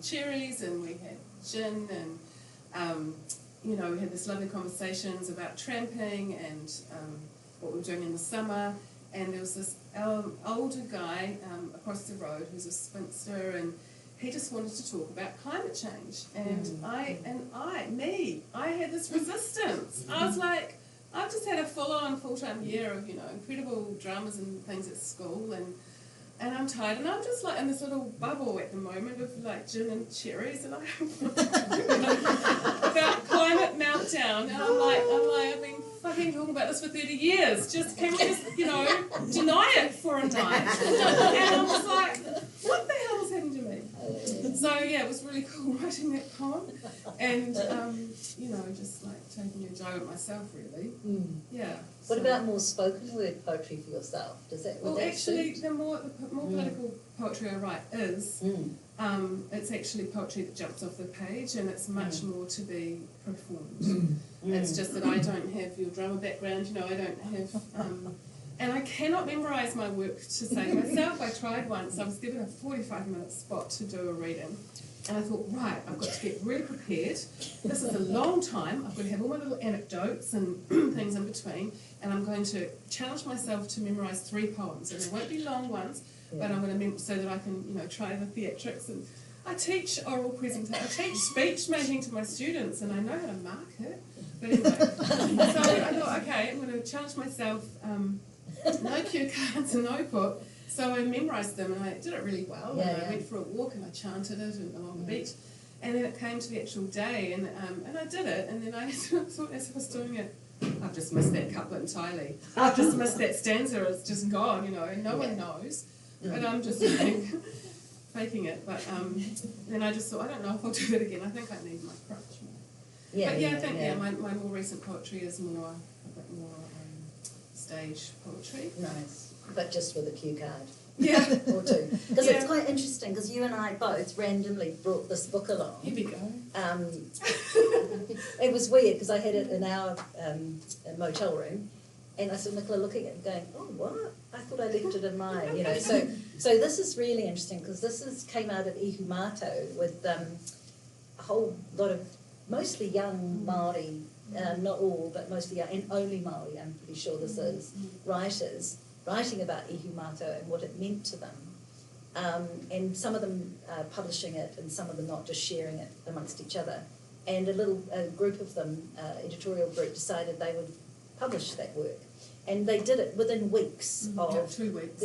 cherries, and we had gin, and we had this lovely conversations about tramping and what we were doing in the summer. And there was this older guy across the road who's a spinster, and he just wanted to talk about climate change. And I had this resistance. I was like, I've just had a full-time year of incredible dramas and things at school, and I'm tired, and I'm just like in this little bubble at the moment of like gin and cherries, and I about climate meltdown, and I'm like, I've been fucking talking about this for 30 years. Can we just, deny it for a night? And I was like, what the hell is happening to me? So it was really cool writing that poem, and just like taking a go at myself, really. Yeah.
What about more spoken word poetry for yourself? Does that?
Well, actually, the more political poetry I write is, it's actually poetry that jumps off the page, and it's much more to be performed. It's just that I don't have your drama background. I don't have, and I cannot memorise my work to say myself. I tried once. I was given a 45-minute spot to do a reading. And I thought, right, I've got to get really prepared. This is a long time. I've got to have all my little anecdotes and things in between. And I'm going to challenge myself to memorise 3 poems. And they won't be long ones, but I'm going to so that I can, try the theatrics. And I teach oral presentation. I teach speech making to my students, and I know how to mark it. But anyway, so I thought, okay, I'm going to challenge myself. No cue cards and no book. So I memorised them, and I did it really well. And I went for a walk, and I chanted it along the beach. And then it came to the actual day, and I did it. And then I thought, as I was doing it, I've just missed that couplet entirely. I've just missed that stanza. It's just gone, and no one knows. But I'm just faking it. But then I just thought, I don't know if I'll do it again. I think I need my crutch. I think my more recent poetry is a bit more stage poetry.
Nice. But just with a cue card.
Yeah.
Or 2. Because it's quite interesting. interesting because you and I both randomly brought this book along.
Here we go.
It was weird because I had it in our motel room, and I saw Nicola looking at it and going, "Oh, what? I thought I left it in mine." You know, so this is really interesting because came out of Ihumato with a whole lot of mostly young Māori, not all, but mostly young, and only Māori. I'm pretty sure this is writers writing about Ihumato and what it meant to them. And some of them publishing it and some of them not, just sharing it amongst each other. And a group of them, editorial group, decided they would publish that work. And they did it within weeks of
2 weeks.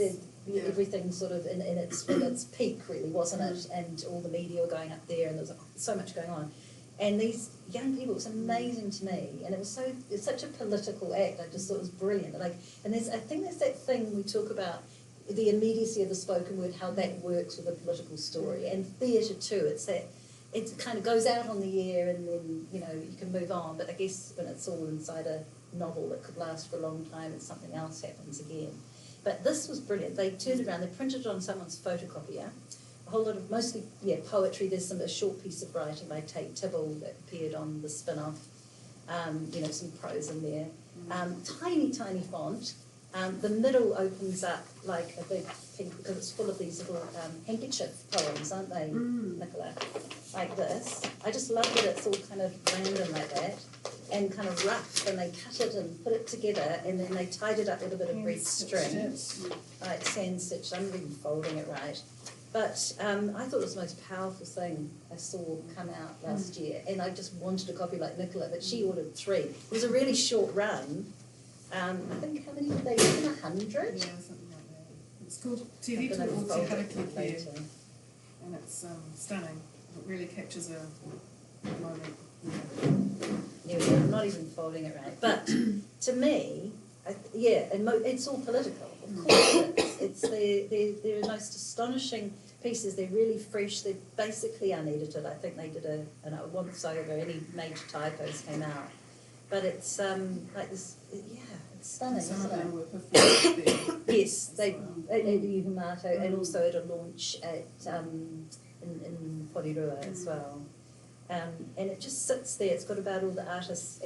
Everything sort of in its peak, really, wasn't it? And all the media were going up there and there was so much going on. And these young people, it was amazing to me, and it's such a political act. I just thought it was brilliant. I think there's that thing we talk about, the immediacy of the spoken word, how that works with a political story, and theatre too. It's that it kind of goes out on the air, and then you can move on. But I guess when it's all inside a novel that could last for a long time, and something else happens again. But this was brilliant. They turned it around. They printed it on someone's photocopier. A whole lot of mostly poetry. There's a short piece of writing by Tate Tibble that appeared on the spin-off. Some prose in there. Tiny font. The middle opens up like a big pink because it's full of these little handkerchief poems, aren't they, Nicola? Like this. I just love that it's all kind of random like that and kind of rough, and they cut it and put it together and then they tied it up with a bit of red string. Like sand stitched. I'm not even folding it right. But I thought it was the most powerful thing I saw come out last year, and I just wanted a copy like Nicola, but she ordered 3. It was a really short run. I think, how many did they do? 100?
Yeah, something like that. It's called Tilley or Tilley, and it's stunning. It really captures a moment.
Yeah, I'm not even folding it right. But to me, it's all political. Of course it is. They're the most astonishing pieces. They're really fresh. They're basically unedited. I think they did a once over. Any major typos came out. But it's like this, it's stunning,
Some
isn't
of them
it?
were performed there.
Yes, they at Ihumato and also at a launch at in Porirua as well. And it just sits there. It's got about all the artists,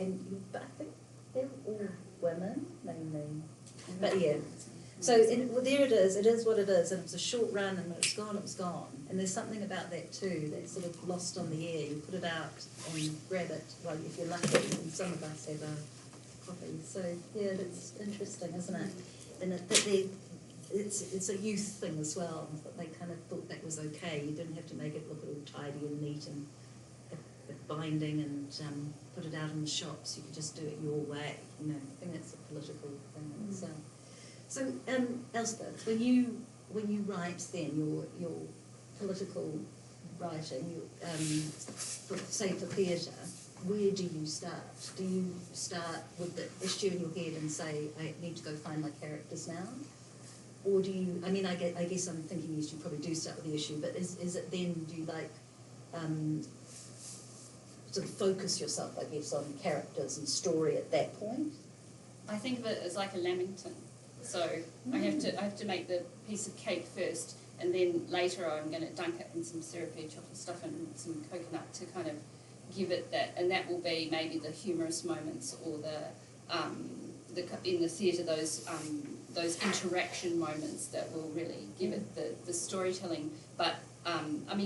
but I think they're all women mainly. But yeah. So there it is. It is what it is, and it was a short run, and when it's gone, it was gone. And there's something about that too that's sort of lost on the air. You put it out and grab it, well, if you're lucky, and some of us have a copy. So yeah, it's interesting, isn't it? And it's a youth thing as well. But they kind of thought that was okay. You didn't have to make it look all tidy and neat and binding and put it out in the shops. You could just do it your way. I think that's a political thing in itself. So, Elspeth, when you write then your political writing, say for theatre, where do you start? Do you start with the issue in your head and say, I need to go find my characters now? Or do you, I guess I'm thinking yes, you probably do start with the issue, but is it then, do you sort of focus yourself, I guess, on characters and story at that point?
I think of it as like a lamington. So I have to make the piece of cake first, and then later I'm going to dunk it in some syrupy chocolate stuff and some coconut to kind of give it that, and that will be maybe the humorous moments or the in the theatre those interaction moments that will really give it the storytelling. But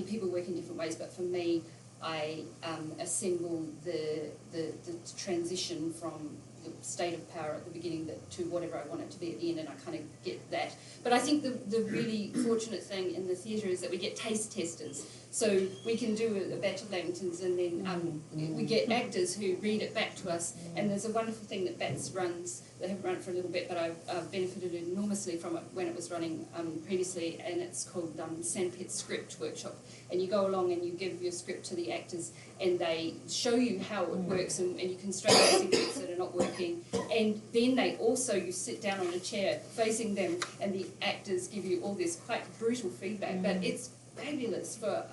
people work in different ways. But for me, I assemble the transition from the state of power at the beginning to whatever I want it to be at the end, and I kind of get that. But I think the really fortunate thing in the theatre is that we get taste testers. So we can do a batch of lamingtons, and then we get actors who read it back to us. And there's a wonderful thing that BATS runs. They haven't run it for a little bit, but I've benefited enormously from it when it was running previously, and it's called Sandpit Script Workshop. And you go along and you give your script to the actors, and they show you how it works, and you can straight away see bits that are not working. And then you sit down on a chair facing them, and the actors give you all this quite brutal feedback, but it's fabulous for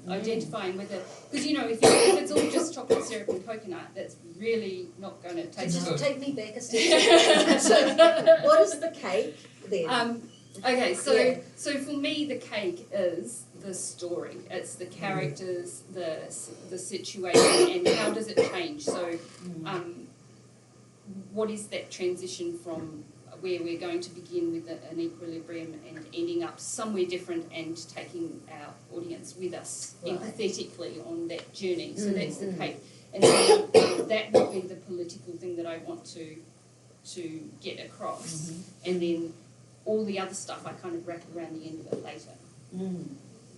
identifying whether, because if it's all just chocolate syrup and coconut, that's really not going to taste good.
Just take me back a step. So what is the cake then?
Okay, so
Yeah.
so for me, the cake is the story. It's the characters, the situation, and how does it change. So, what is that transition from where we're going to begin with an equilibrium and ending up somewhere different and taking our audience with us
Right.
empathetically on that journey. So that's the cake, and then, that would be the political thing that I want to get across, and then all the other stuff I kind of wrap around the end of it later.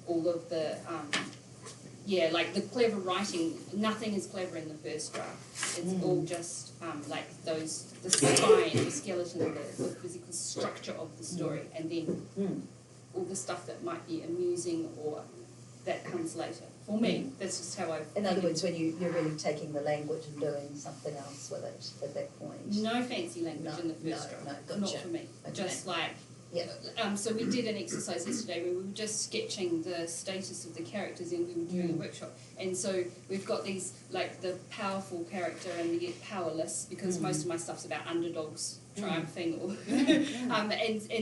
All of the, like the clever writing, nothing is clever in the first draft. It's all just like the spine, the skeleton, the physical structure of the story, and then all the stuff that might be amusing or that comes later. For me, that's just how I.
In other words, when you're really taking the language and doing something else with it at that point.
No fancy language in the first draft.
No,
Not
gotcha.
for me.
Okay.
Just like.
Yeah.
So we did an exercise yesterday where we were just sketching the status of the characters and we were doing a workshop. And so we've got these, like the powerful character and the powerless, because most of my stuff's about underdogs triumphing, or and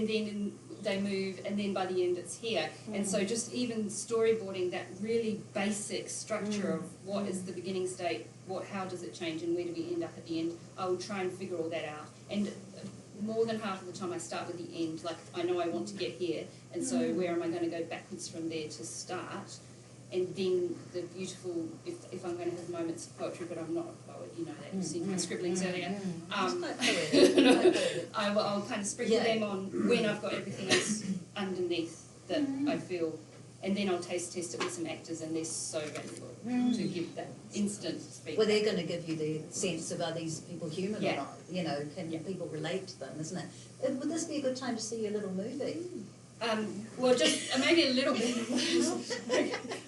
then they move, and then by the end it's here. And so just even storyboarding that really basic structure of what is the beginning state, how does it change, and where do we end up at the end, I will try and figure all that out. And more than half of the time I start with the end, like I know I want to get here, and so where am I going to go backwards from there to start? And then the beautiful, if I'm going to have moments of poetry, but I'm not a poet, you know that, you've seen my scribblings earlier, I'll kind of sprinkle them on when I've got everything else underneath that I feel, and then I'll taste test it with some actors, and they're so valuable to give that instant feedback.
Well, they're going to give you the sense of, are these people human or
Yeah.
not? You know, can people relate to them, isn't it? Would this be a good time to see your little movie?
Well, just maybe a little bit.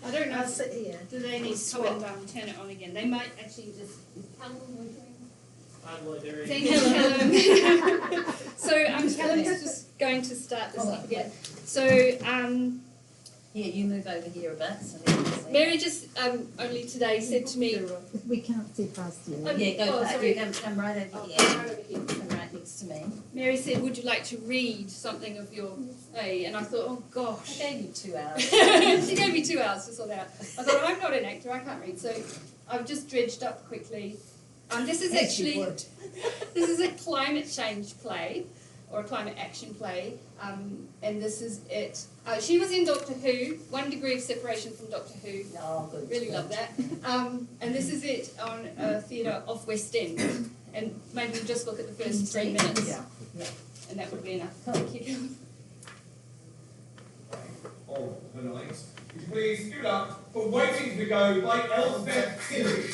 I don't know.
I'll sit here.
Do they need to come and turn it on again? They might actually just. Thank you, Callum. So Callum's just going to start this up again. So
Here, you move over here a bit. So we can see.
Mary just only today said to me,
We can't see past you.
Yeah, go back.
sorry.
You come right over here.
right over here.
Come right next to me.
Mary said, would you like to read something of your play? And I thought, oh
I
gosh.
gave you 2 hours.
She gave me 2 hours to sort out. I thought, I'm not an actor, I can't read. So I've just dredged up quickly. This is
As you
actually,
would.
this is a climate change play, or a climate action play, and this is it. She was in Doctor Who, 1 Degree of Separation from Doctor Who.
Oh, good.
Really love that. And this is it on a theatre off West End. And maybe we'll just look at the first 3 minutes.
Yeah.
And that would be enough. Thank you.
Oh, Renée, would you please give it up for Waiting to Go by Elspeth Tilley.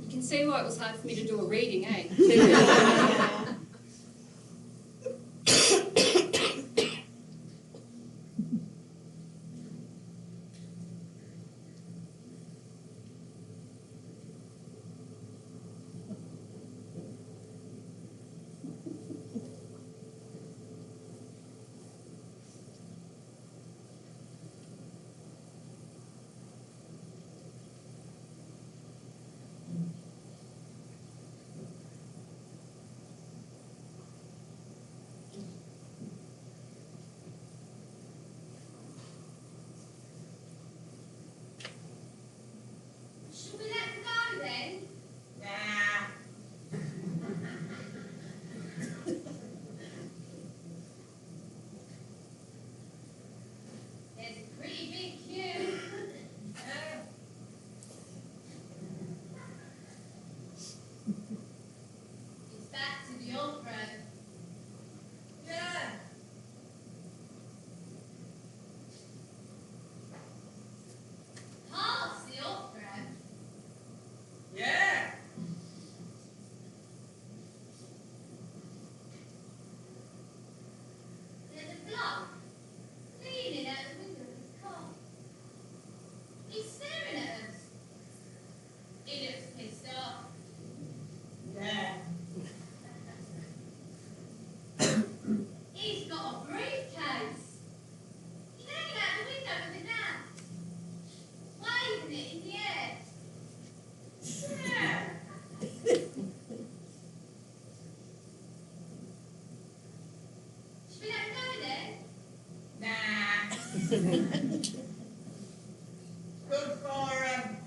You can see why it was hard for me to do a reading, eh?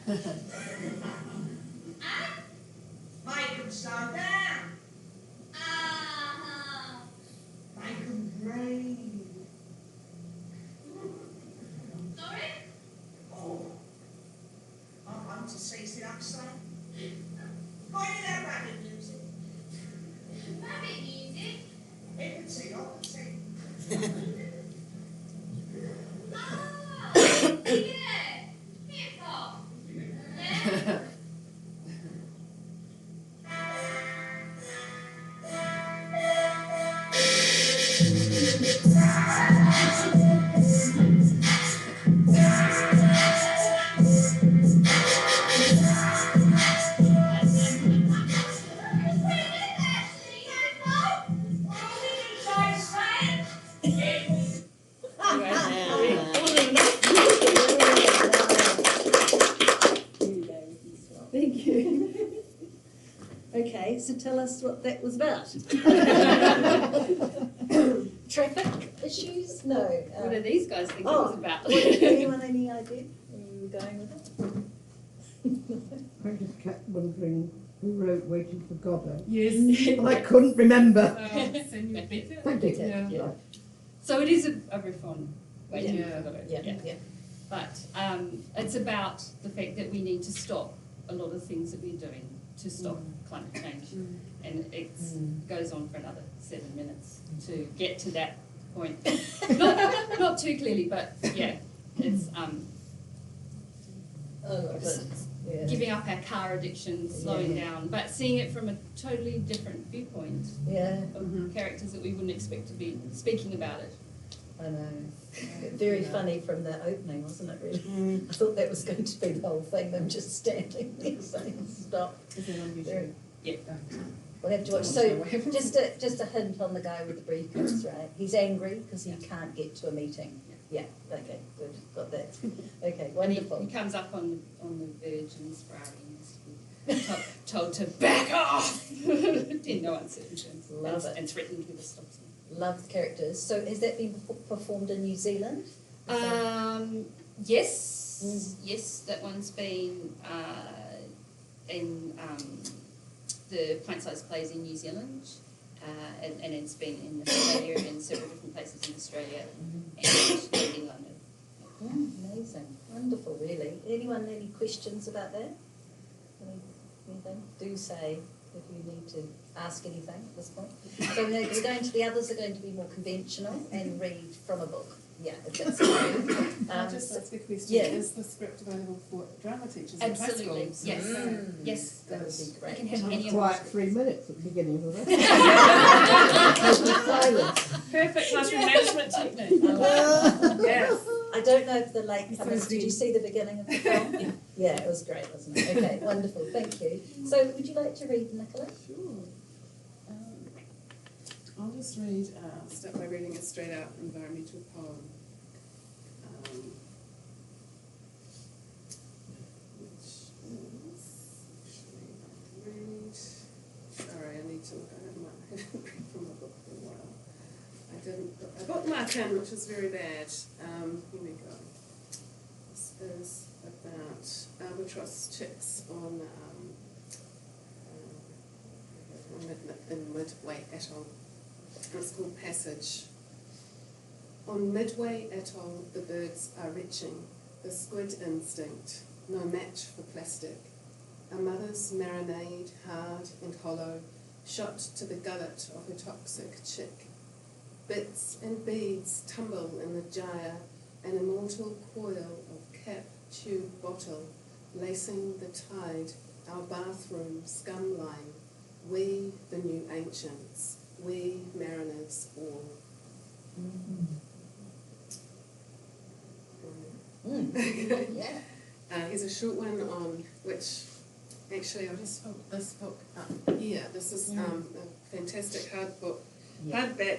Make them slow down. Make them breathe.
Sorry?
Oh, I want to see Silaxay. Why did that rabbit music?
Rabbit music?
You can see, I can see.
Oh, yeah. Hip hop. Yeah.
Thank you. Okay, so tell us what that was about. Traffic issues? No.
What do these guys think it
Oh,
was about?
anyone any idea where you were going with it?
I just kept wondering who wrote Waiting for Godot.
Yes.
And I couldn't remember.
Senor Better.
Thank you.
Yeah.
So it is a riff on Waiting
Yeah.
for Godot.
Yeah.
But it's about the fact that we need to stop a lot of things that we're doing to stop climate change. And it goes on for another 7 minutes to get to that point. not too clearly, but yeah, it's giving up our car addiction, slowing down, but seeing it from a totally different viewpoint
Yeah,
of characters that we wouldn't expect to be speaking about it.
I know. Very funny from the opening, wasn't it, really? I thought that was going to be the whole thing, them just standing there saying stop.
Is that on YouTube?
Very-
Yeah.
We'll have to watch. So just a hint on the guy with the briefcase, right? He's angry because he can't get to a meeting. Yeah, okay, good, got that. Okay,
And
wonderful.
he comes up on the verge and he's sprouting. He's told to back off in no uncertain terms.
Love it.
And threatened with a stop sign.
Love the characters. So has that been performed in New Zealand?
Yes, yes, that one's been in the pint-sized plays in New Zealand, and it's been in Australia, in several different places in Australia, and in London.
Amazing, wonderful, really. Anyone any questions about that? Anything? Do say if you need to ask anything at this point. So we're going to, the others are going to be more conventional and read from a book. Yeah, if that's okay.
I'll just ask a question.
yeah.
Is the script available for drama teachers
Absolutely,
in high schools?
yes, yes.
That would be great.
You can have any of
Quiet
those.
3 minutes at the beginning of the lesson. Silence.
Perfect classroom management technique.
Yes.
I don't know if the late
It's
comers,
so
did you see the beginning of the film? Yeah, it was great, wasn't it? Okay, wonderful, thank you. So would you like to read, Nicola?
Sure. I'll just read, start by reading a straight out environmental poem. Which is actually read. Sorry, I need to look. I haven't read from the book for a while. I didn't put a bookmark in, which is very bad. Here we go. This is about albatross chicks on in Midway Atoll. It's called Passage. On Midway Atoll, the birds are retching, the squid instinct, no match for plastic. A mother's marinade, hard and hollow, shot to the gullet of her toxic chick. Bits and beads tumble in the gyre, an immortal coil of cap tube bottle, lacing the tide, our bathroom scum line. We, the new ancients, we mariners all.
Yeah.
Here's a short one on which, actually, I'll just hold this book up here. This is a fantastic hardback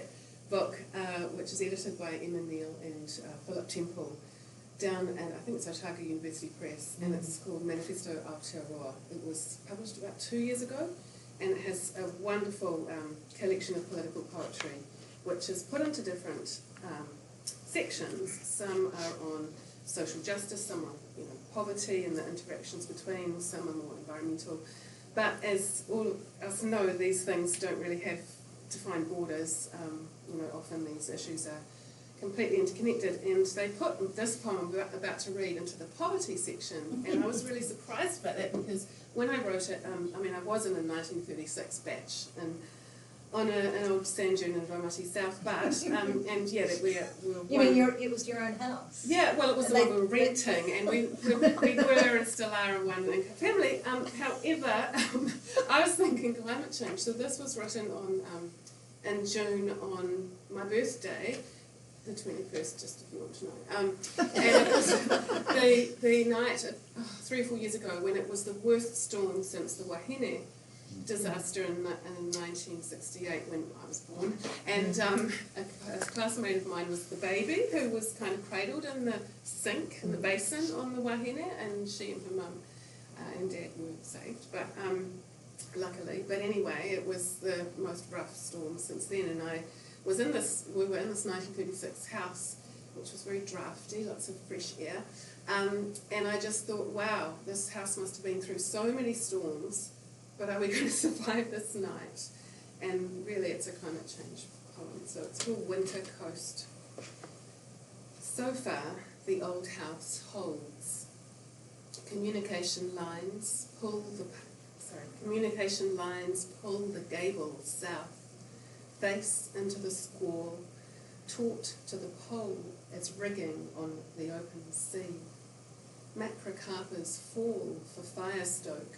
book, which is edited by Emma Neal and Philip Temple, down at, I think it's Otago University Press, and it's called Manifesto Aotearoa. It was published about 2 years ago, and it has a wonderful collection of political poetry, which is put into different sections. Some are on social justice, some on poverty and the interactions between some are more environmental. But as all of us know, these things don't really have defined borders. Often these issues are completely interconnected, and they put this poem I'm about to read into the poverty section, and I was really surprised about that, because when I wrote it, I was in a 1936 batch, and on an old sand dune in Raumati South, but, and yeah, that we were...
You mean it was your own house?
Yeah, well, it was the one we were renting, and we were and still are a one-income family. However, I was thinking climate change, so this was written in June on my birthday, the 21st, just if you want to know. And it was the night, 3 or 4 years ago, when it was the worst storm since the Wahine disaster in 1968, when I was born. And a classmate of mine was the baby, who was kind of cradled in the sink, in the basin on the Wahine, and she and her mum and dad were saved, but luckily. But anyway, it was the most rough storm since then, and we were in this 1936 house, which was very drafty, lots of fresh air, and I just thought, wow, this house must have been through so many storms, but are we going to survive this night? And really it's a climate change poem, so it's called Winter Coast. So far, the old house holds. Communication lines pull the gables south, face into the squall, taut to the pole as rigging on the open sea. Macrocarpers fall for fire stoke,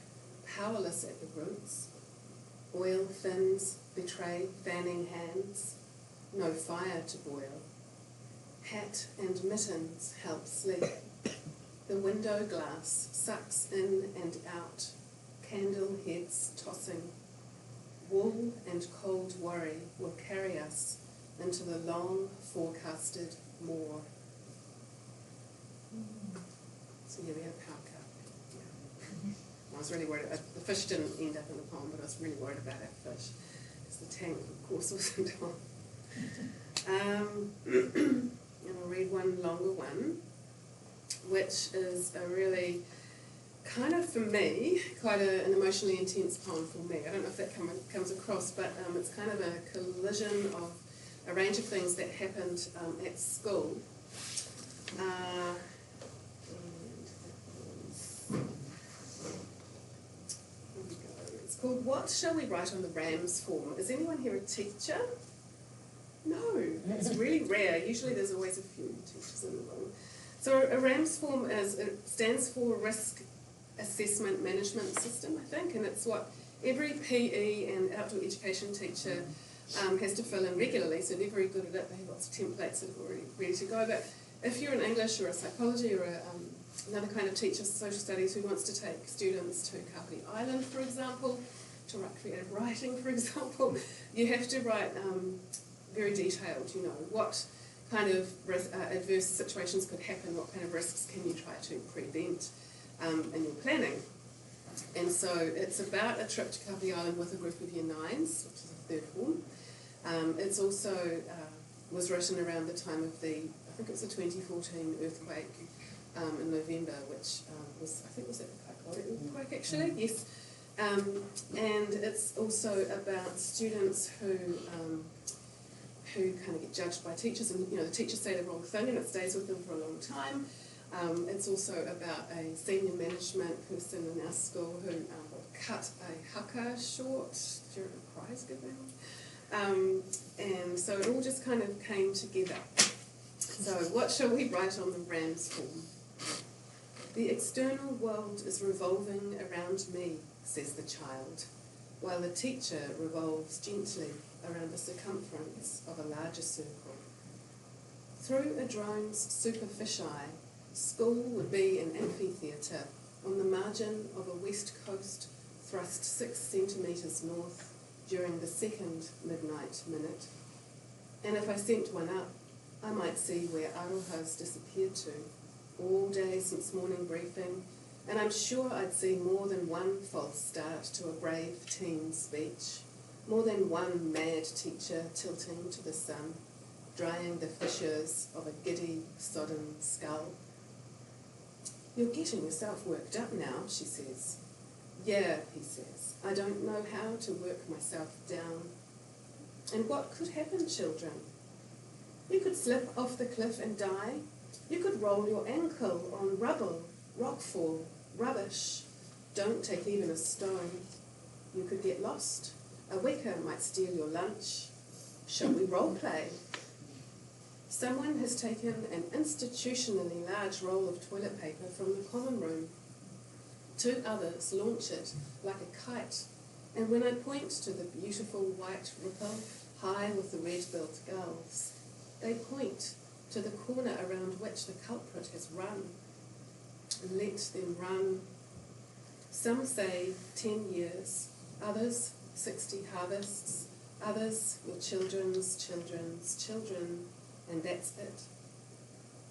powerless at the roots. Oil fins betray fanning hands, no fire to boil. Hat and mittens help sleep. The window glass sucks in and out, candle heads tossing. Wool and cold worry will carry us into the long forecasted moor. So here we have power cup. Yeah. I was really worried. The fish didn't end up in the pond, but I was really worried about that fish, because the tank, of course, wasn't on. And I'll read one longer one, which is a really kind of, for me, quite an emotionally intense poem for me. I don't know if that comes across, but it's kind of a collision of a range of things that happened at school. It's called What Shall We Write on the Rams Form? Is anyone here a teacher? No, it's really rare. Usually there's always a few teachers in the room. So a RAMS form stands for Risk Assessment Management System, I think, and it's what every PE and outdoor education teacher has to fill in regularly, so they're very good at it. They have lots of templates that are already ready to go. But if you're an English or a psychology or another kind of teacher, social studies, who wants to take students to Kapiti Island, for example, to write creative writing, for example, you have to write very detailed, what kind of adverse situations could happen, what kind of risks can you try to prevent in your planning. And so it's about a trip to Kapiti Island with a group of Year 9s, which is a third form. It's also was written around the time of I think it was the 2014 earthquake in November, which was at the Kaikoura earthquake actually, yes. And it's also about students who kind of get judged by teachers, and the teachers say the wrong thing and it stays with them for a long time. It's also about a senior management person in our school who cut a haka short during a prize giving. And so it all just kind of came together. So what shall we write on the RAMS form? The external world is revolving around me, says the child, while the teacher revolves gently around the circumference of a larger circle. Through a drone's superficie, school would be an amphitheatre on the margin of a west coast thrust 6 centimetres north during the second midnight minute. And if I sent one up, I might see where Aroha's disappeared to, all day since morning briefing, and I'm sure I'd see more than one false start to a brave teen speech, more than one mad teacher tilting to the sun, drying the fissures of a giddy, sodden skull. You're getting yourself worked up now, she says. Yeah, he says, I don't know how to work myself down. And what could happen, children? You could slip off the cliff and die. You could roll your ankle on rubble, rockfall, rubbish. Don't take even a stone. You could get lost. A wicker might steal your lunch. Shall we role play? Someone has taken an institutionally large roll of toilet paper from the common room. 2 others launch it like a kite, and when I point to the beautiful white ripple high with the red-billed gulls, they point to the corner around which the culprit has run. Let them run. Some say 10 years, others 60 harvests, others your children's children's children, and that's it.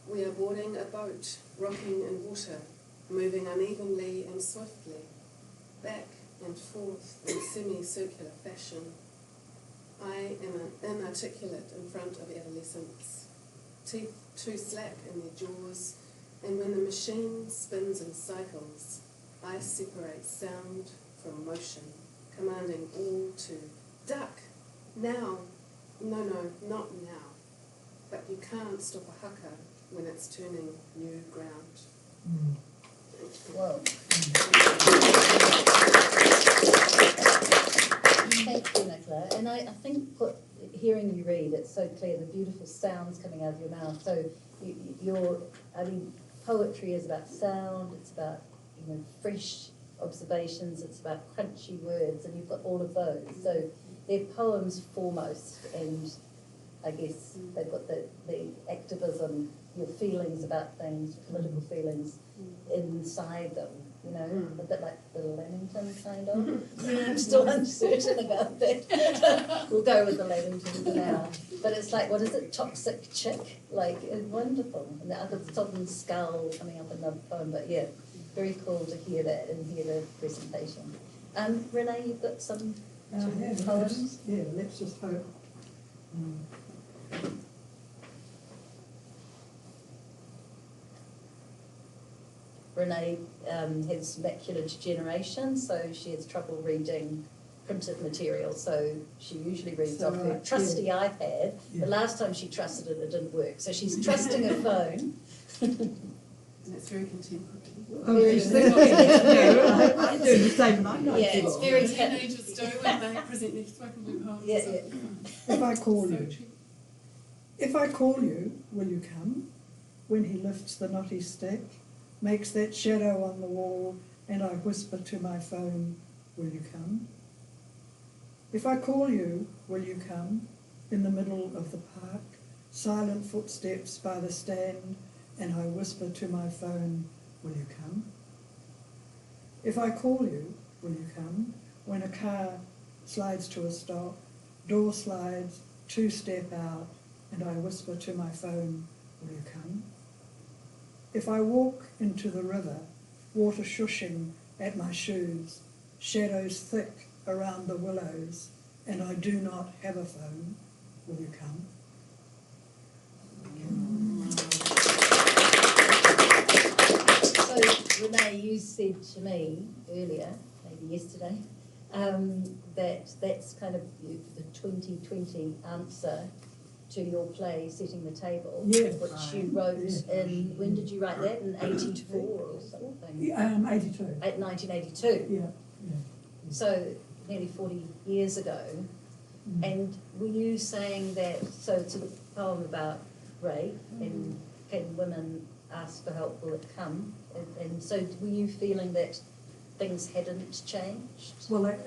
We are boarding a boat, rocking in water, moving unevenly and swiftly, back and forth in semicircular fashion. I am inarticulate in front of adolescents, teeth too slack in their jaws, and when the machine spins in cycles, I separate sound from motion, commanding all to duck, now, no, not now, but you can't stop a haka when it's turning new ground.
Whoa. Thank you, Nicola. And I think hearing you read, it's so clear, the beautiful sounds coming out of your mouth. So poetry is about sound, it's about, fresh observations, it's about crunchy words, and you've got all of those. So they're poems foremost, and I guess they've got the activism, your feelings about things, political feelings inside them, a bit like the Lamington kind of. I'm still uncertain about that. We'll go with the Lamington for now. But it's like, what is it, Toxic Chick? Like, wonderful. And the other Southern Skull coming up in another poem, but yeah, very cool to hear that and hear the presentation. Renee, you've got some poems?
Let's just hope.
Renee has macular degeneration, so she has trouble reading printed material, so she usually reads off her trusty iPad. The last time she trusted it, it didn't work, so she's trusting her phone.
And it's very contemporary.
I'm doing the same.
It's very
teenagers do when they present their spoken word poems.
If I call you, will you come? When he lifts the knotty stick, makes that shadow on the wall, and I whisper to my phone, will you come? If I call you, will you come? In the middle of the park, silent footsteps by the stand, and I whisper to my phone, will you come? If I call you, will you come? When a car slides to a stop, door slides, 2 step out, and I whisper to my phone, will you come? If I walk into the river, water shushing at my shoes, shadows thick around the willows, and I do not have a phone, will you come?
So, Renee, you said to me earlier, maybe yesterday, that's kind of the 2020 answer to your play, Setting the Table, which you wrote in, when did you write that? In 84 or something?
82.
1982. So, nearly 40 years ago. And were you saying that, so it's a poem about rape, and can women ask for help, will it come? And so were you feeling that things hadn't changed?
Well, it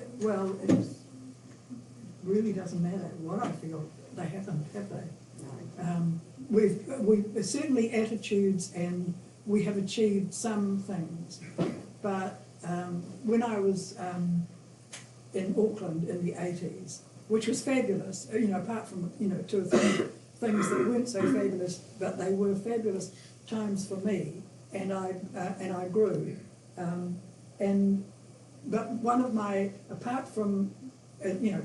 really doesn't matter what I feel. They haven't, have they? No. We've certainly attitudes, and we have achieved some things. But when I was in Auckland in the 80s, which was fabulous, apart from 2 or 3 things that weren't so fabulous, but they were fabulous times for me, and I grew. But one of my, apart from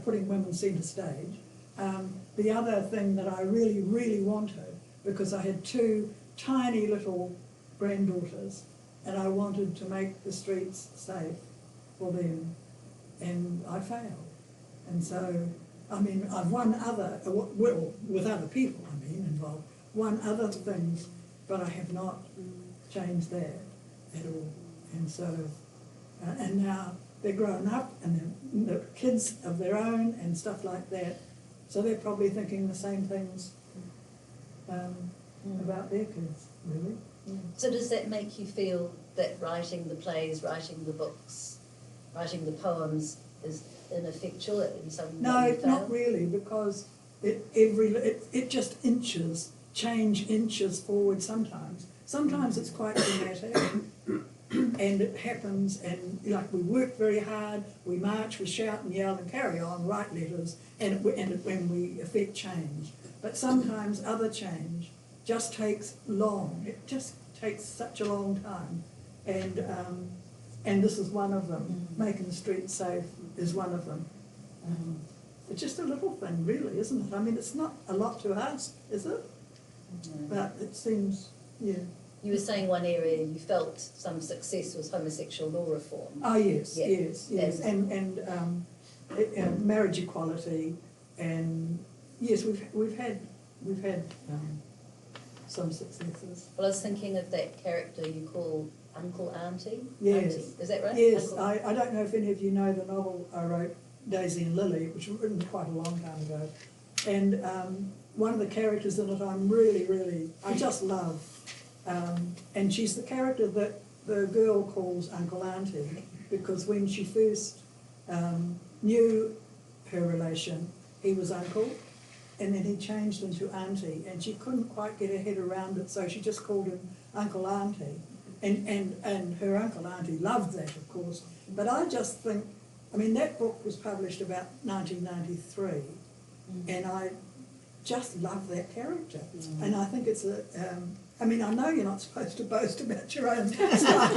putting women centre stage, the other thing that I really, really wanted, because I had 2 tiny little granddaughters, and I wanted to make the streets safe for them, and I failed. And so, I mean, I've won other, well, with other people, I mean, involved, won other things, but I have not changed that at all. And so, and now they're grown up and they're kids of their own and stuff like that, so they're probably thinking the same things about their kids, really.
So does that make you feel that writing the plays, writing the books, writing the poems is ineffectual in some way?
No, not really, because it just inches forward sometimes. Sometimes it's quite dramatic, and it happens, and like we work very hard, we march, we shout and yell and carry on, write letters, and when we effect change. But sometimes other change just takes long. It just takes such a long time, and this is one of them. Making the streets safe is one of them. It's just a little thing, really, isn't it? I mean, it's not a lot to ask, is it?
No.
But it seems, yeah.
You were saying one area you felt some success was homosexual law reform.
Oh yes,
Yeah.
yes, and marriage equality, and yes, we've had some successes.
Well, I was thinking of that character you call Uncle Auntie.
Yes.
Auntie. Is that right?
Yes,
Uncle?
I don't know if any of you know the novel I wrote, Daisy and Lily, which was written quite a long time ago, and one of the characters in it I just love, and she's the character that the girl calls Uncle Auntie, because when she first knew her relation, he was uncle, and then he changed into auntie, and she couldn't quite get her head around it, so she just called him Uncle Auntie, and her Uncle Auntie loved that, of course. But I just think, I mean, that book was published about 1993, and I just love that character, and I think it's I mean, I know you're not supposed to boast about your own stuff,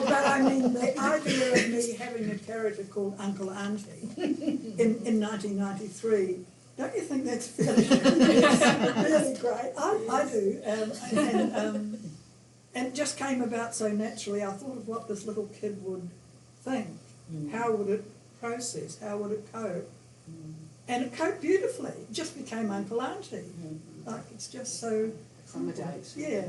but I mean, the idea of me having a character called Uncle Auntie in 1993, don't you think that's really great? I do, and it just came about so naturally. I thought of what this little kid would think. How would it process? How would it cope? And it coped beautifully. It just became Uncle Auntie. Like, it's just so...
Accommodate.
Yeah.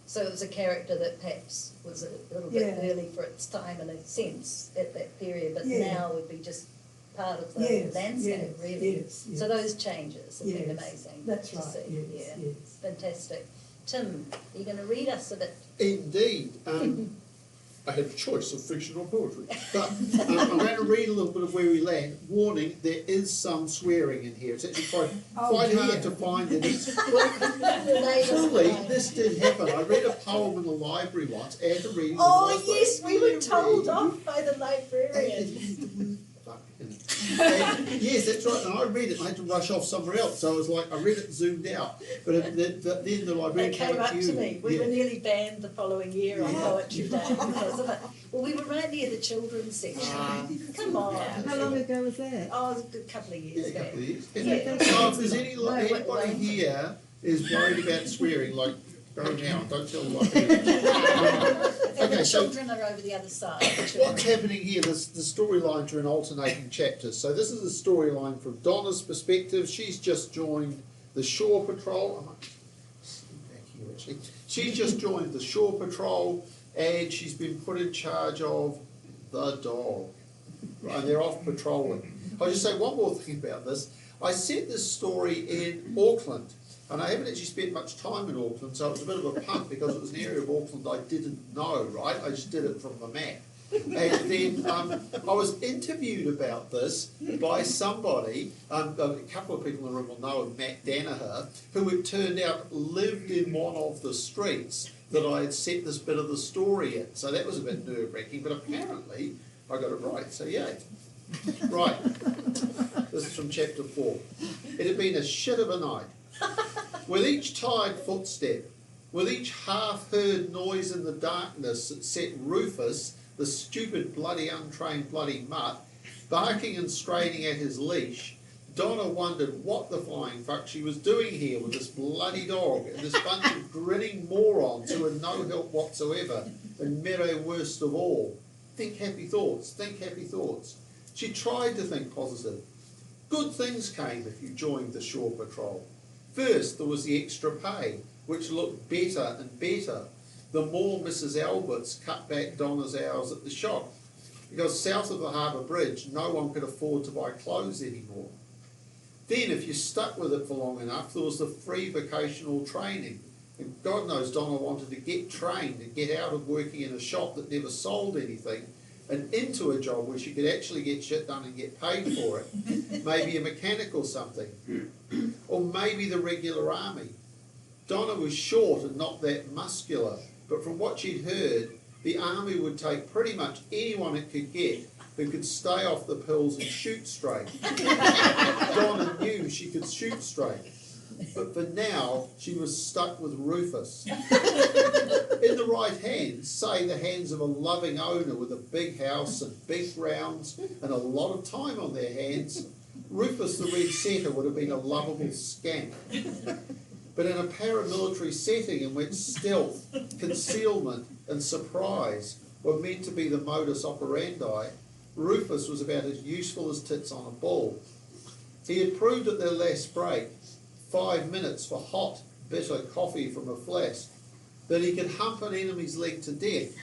So it was a character that perhaps was a little bit early for its time in a sense at that period, but now would be just part of the landscape, really.
Yes.
So those changes have been amazing.
That's
to
right.
see.
Yes.
Fantastic. Tim, are you going to read us a bit?
Indeed. I had a choice of fiction or poetry. But I'm going to read a little bit of Where We Land. Warning, there is some swearing in here. It's actually quite hard to find it. Truly, this did happen. I read a poem in the library once. I had to read it.
Oh, yes, we were told off by the librarian.
And yes, that's right. And I read it and I had to rush off somewhere else. So I was like, I read it zoomed out. But then the librarian
They came up to me. We
Yeah.
were nearly banned the following year on Poetry Day because of it. Well, we were right near the children's section. Come on.
How long ago was that?
Oh, it was a good couple of years
Yeah, a
back.
couple of years.
Yeah.
So if there's anybody
wait.
here is worried about swearing, like, go now, don't tell them what
And
Okay,
the
so
children are over the other side.
what's happening here, the storylines are in alternating chapters. So this is a storyline from Donna's perspective. She's just joined the Shore Patrol. I might sit back here actually. She's just joined the Shore Patrol and she's been put in charge of the dog. Right, and they're off patrolling. I'll just say one more thing about this. I set this story in Auckland. And I haven't actually spent much time in Auckland, so it was a bit of a punt because it was an area of Auckland I didn't know, right? I just did it from the map. And then I was interviewed about this by somebody, a couple of people in the room will know him, Matt Danaher, who it turned out lived in one of the streets that I had set this bit of the story in. So that was a bit nerve-wracking, but apparently I got it right, so yay. Right, this is from chapter 4. It had been a shit of a night. With each tired footstep, with each half-heard noise in the darkness that set Rufus, the stupid, bloody, untrained bloody mutt, barking and straining at his leash, Donna wondered what the flying fuck she was doing here with this bloody dog and this bunch of grinning morons who had no help whatsoever. And Mere worst of all, think happy thoughts, think happy thoughts. She tried to think positive. Good things came if you joined the shore patrol. First, there was the extra pay, which looked better and better the more Mrs. Alberts cut back Donna's hours at the shop, because south of the Harbour Bridge, no one could afford to buy clothes anymore. Then, if you stuck with it for long enough, there was the free vocational training. And God knows Donna wanted to get trained and get out of working in a shop that never sold anything and into a job where she could actually get shit done and get paid for it. Maybe a mechanic or something. Or maybe the regular army. Donna was short and not that muscular, but from what she'd heard, the army would take pretty much anyone it could get who could stay off the pills and shoot straight. Donna knew she could shoot straight, but for now she was stuck with Rufus. In the right hands, say the hands of a loving owner with a big house and big grounds and a lot of time on their hands, Rufus the Red Setter would have been a lovable scamp. But in a paramilitary setting in which stealth, concealment and surprise were meant to be the modus operandi, Rufus was about as useful as tits on a ball. He had proved at their last break, 5 minutes for hot, bitter coffee from a flask, that he could hump an enemy's leg to death.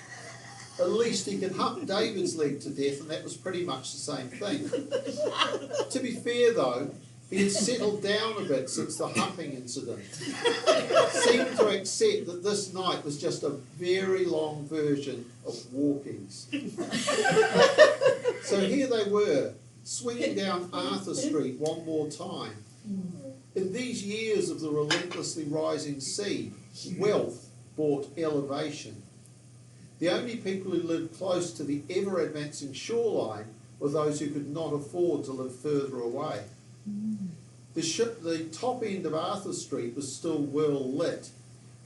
At least he could hump David's leg to death, and that was pretty much the same thing. To be fair though, he had settled down a bit since the humping incident. Seemed to accept that this night was just a very long version of walkies. So here they were, swinging down Arthur Street one more time. In these years of the relentlessly rising sea, wealth brought elevation. The only people who lived close to the ever-advancing shoreline were those who could not afford to live further away. The top end of Arthur Street was still well lit,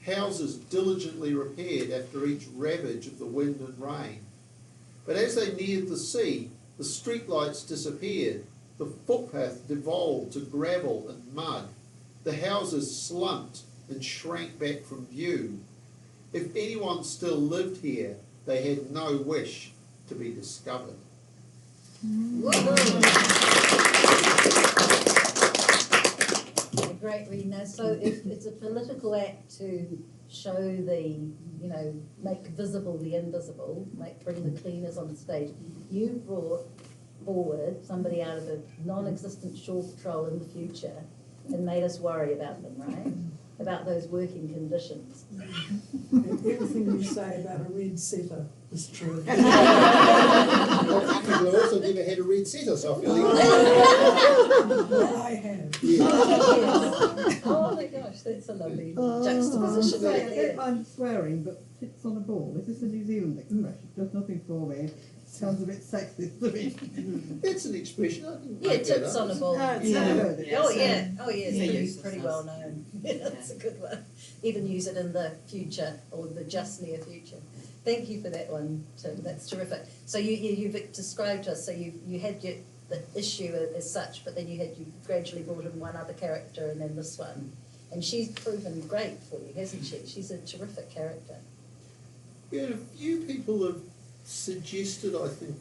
houses diligently repaired after each ravage of the wind and rain. But as they neared the sea, the streetlights disappeared, the footpath devolved to gravel and mud, the houses slumped and shrank back from view. If anyone still lived here, they had no wish to be discovered.
Great, Renée. So if it's a political act to show the, make visible the invisible, bring the cleaners on stage, you brought forward somebody out of a non-existent shore patrol in the future and made us worry about them, right? About those working conditions.
Everything you say about a red setter is true.
Well, I've also never had a red setter, so I feel
I have.
Yeah.
Oh my gosh, that's a lovely juxtaposition right
I don't
there.
mind swearing, but tits on a ball. Is this a New Zealand expression? Does nothing for me. Sounds a bit sexist to me.
That's an expression. I didn't
Yeah,
make that
tips
up.
on a ball.
No, it's
Yeah.
not.
Oh yeah, it's
Yeah.
pretty well known. Yeah, that's a good one. Even use it in the future or the just near future. Thank you for that one, Tim. That's terrific. So you've described to us. So you had the issue as such, but then you gradually brought in one other character and then this one, and she's proven great for you, hasn't she? She's a terrific character.
Yeah, a few people have suggested, I think,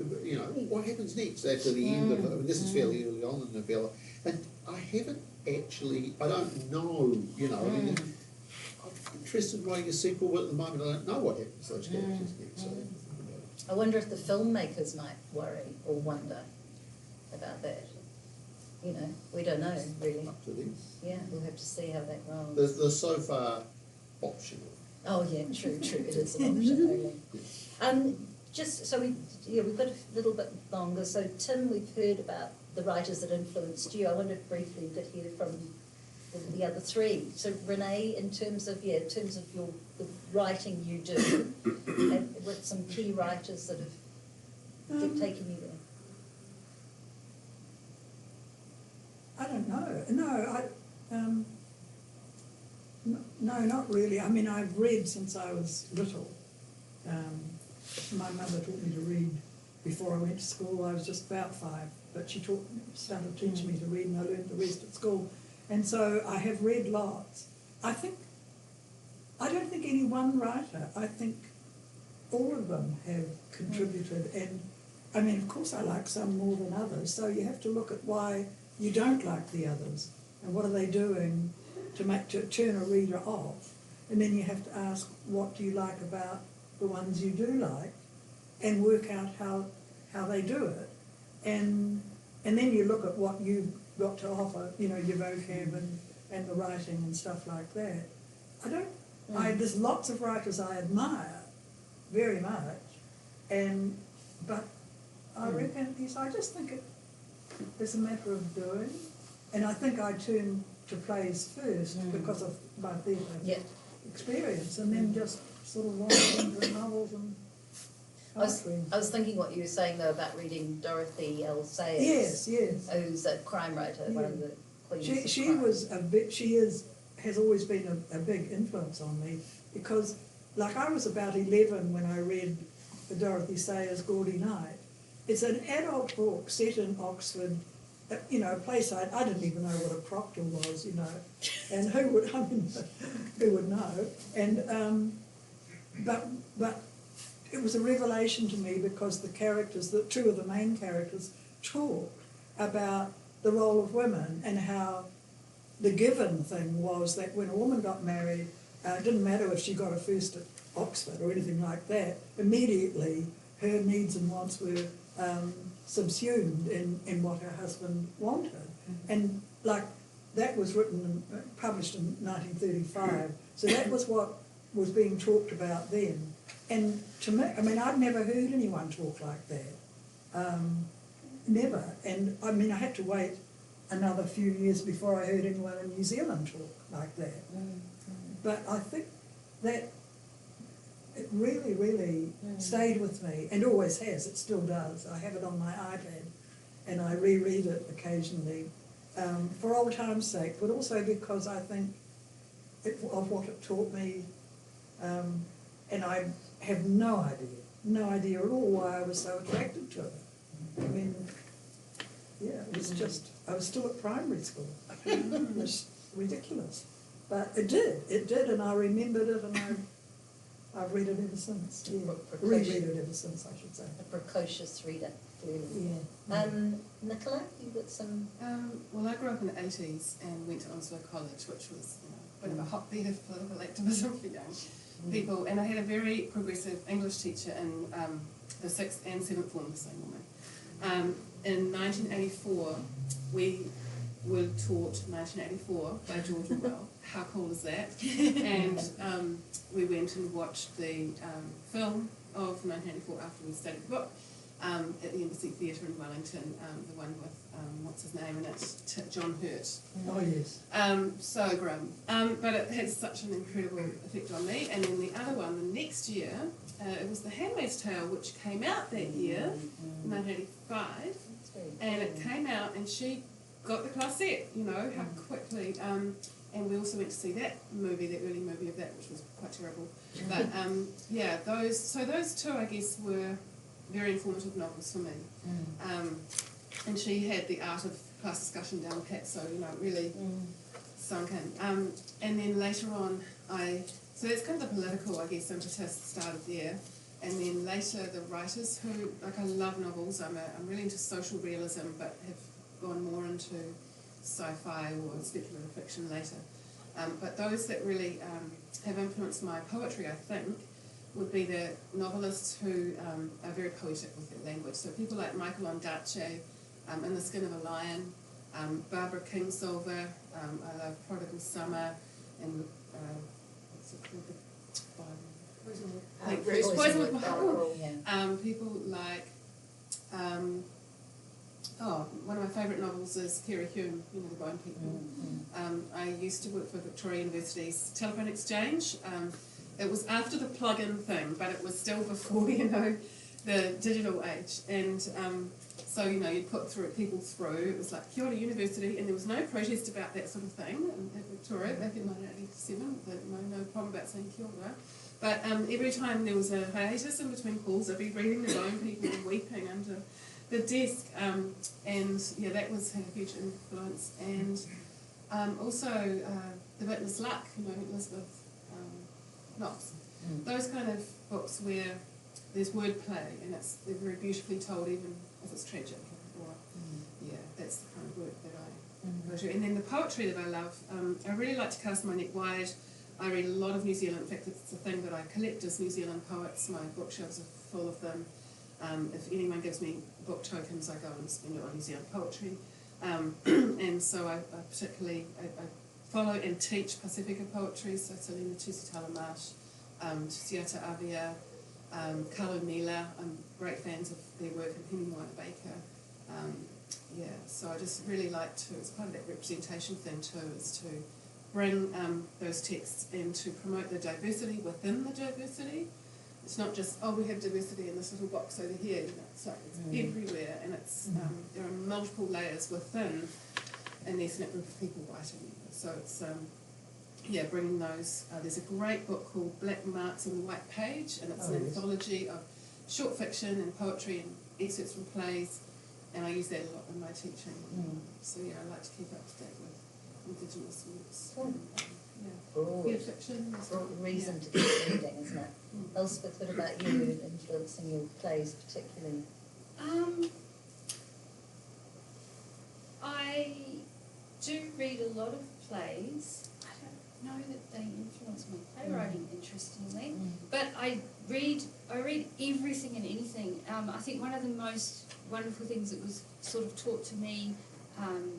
what happens next after the end of it. I mean, this is fairly early on in the novella, and I haven't actually, I don't know, I mean, I'm interested in writing a sequel, but at the moment I don't know what happens to those characters next. So I have to think about it.
I wonder if the filmmakers might worry or wonder about that. We don't know really.
Up to them.
Yeah, we'll have to see how that rolls.
They're so far optional.
Oh yeah, true. It is an option only. Just so we've got a little bit longer. So Tim, we've heard about the writers that influenced you. I wonder if briefly we could hear from the other three. So Renée, in terms of the writing you do, and with some key writers that have taken you there.
I don't know. No, not really. I mean, I've read since I was little. My mother taught me to read before I went to school. I was just about 5, but she started teaching me to read, and I learned the rest at school. And so I have read lots. I don't think any one writer. I think all of them have contributed, and I mean, of course I like some more than others, so you have to look at why you don't like the others, and what are they doing to turn a reader off, and then you have to ask, what do you like about the ones you do like, and work out how they do it, and then you look at what you've got to offer, you know, your vocab and the writing and stuff like that. There's lots of writers I admire very much, but I reckon, yes, I just think it's a matter of doing, and I think I turned to plays first because of my theatre experience, and then just sort of wandered into novels and poetry.
I was thinking what you were saying though about reading Dorothy L. Sayers.
Yes.
Who's a crime writer, one of the queens of
She
crime.
was has always been a big influence on me, because like I was about 11 when I read the Dorothy Sayers Gaudy Night. It's an adult book set in Oxford, you know, a place I didn't even know what a proctor was, you know, and who would know? And but it was a revelation to me, because the characters, two of the main characters, talk about the role of women, and how the given thing was that when a woman got married, it didn't matter if she got a first at Oxford or anything like that, immediately her needs and wants were subsumed in what her husband wanted. And like that was written and published in 1935, so that was what was being talked about then. And to me, I mean, I'd never heard anyone talk like that, never. And I mean, I had to wait another few years before I heard anyone in New Zealand talk like that. But I think that it really, really stayed with me, and always has. It still does. I have it on my iPad, and I reread it occasionally for old time's sake, but also because I think of what it taught me, and I have no idea at all why I was so attracted to it. I mean, yeah, it was just, I was still at primary school. It was ridiculous. But it did, and I remembered it, and I've read it ever since. Yeah. Reread it ever since, I should say.
A precocious reader, clearly.
Yeah.
Nicola, you got some...
Well, I grew up in the 80s and went to Onslow College, which was, you know, a bit of a hotbed of political activism for young people. And I had a very progressive English teacher in the 6th and 7th form, the same woman. In 1984, we were taught 1984 by George Orwell. How cool is that? And we went and watched the film of 1984 after we studied the book at the Embassy Theatre in Wellington, the one with, what's his name in it? John Hurt.
Oh, yes.
So grim. But it had such an incredible effect on me. And then the other one, the next year, it was The Handmaid's Tale, which came out that year, 1985. And it came out, and she got the class set, you know, how quickly. And we also went to see that movie, the early movie of that, which was quite terrible. But yeah, those two, I guess, were very informative novels for me. And she had the art of class discussion down pat, so you know, it really sunk in. And then later on, so that's kind of the political, I guess, impetus started there. And then later, the writers who, like, I love novels. I'm really into social realism, but have gone more into sci-fi or speculative fiction later. But those that really have influenced my poetry, I think, would be the novelists who are very poetic with their language. So people like Michael Ondaatje, In the Skin of a Lion, Barbara Kingsolver, I love Prodigal Summer, and what's it called? Poison with Bottle. People like, one of my favourite novels is Kerry Hume, you know, The Bone People. I used to work for Victoria University's Telephone Exchange. It was after the plug-in thing, but it was still before, you know, the digital age. And so, you know, you'd put people through. It was like Kia ora University, and there was no protest about that sort of thing at Victoria back in 1987. No problem about saying Kia ora. But every time there was a hiatus in between calls, I'd be reading The Bone People and weeping under the desk. And yeah, that had a huge influence. And also The Witness Luck, you know, Elspeth Knox. Those kind of books where there's wordplay, and they're very beautifully told, even if it's tragic. Or yeah, that's the kind of work that I go to. And then the poetry that I love, I really like to cast my net wide. I read a lot of New Zealand. In fact, it's a thing that I collect is New Zealand poets. My bookshelves are full of them. If anyone gives me book tokens, I go and spend it on New Zealand poetry. And so I particularly follow and teach Pacifica poetry, so Selena Tusitala Marsh, Tusiata Avia, Carlo Mila. I'm great fans of their work, and Hemingway Baker. Yeah, so I just really like to, it's part of that representation thing too, is to bring those texts and to promote the diversity within the diversity. It's not just, oh, we have diversity in this little box over here, you know, it's like it's everywhere, and it's there are multiple layers within an ethnic group of people writing. So it's yeah, bringing those. There's a great book called Black Marks on the White Page, and it's an anthology of short fiction and poetry and excerpts from plays, and I use that a lot in my teaching. So yeah, I like to keep up to date with Indigenous works.
Broad,
fiction.
broad reason to keep reading, isn't it? Elspeth, what about you influencing your plays particularly?
I do read a lot of plays. I don't know that they influence my playwriting, interestingly, but I read everything and anything. I think one of the most wonderful things that was sort of taught to me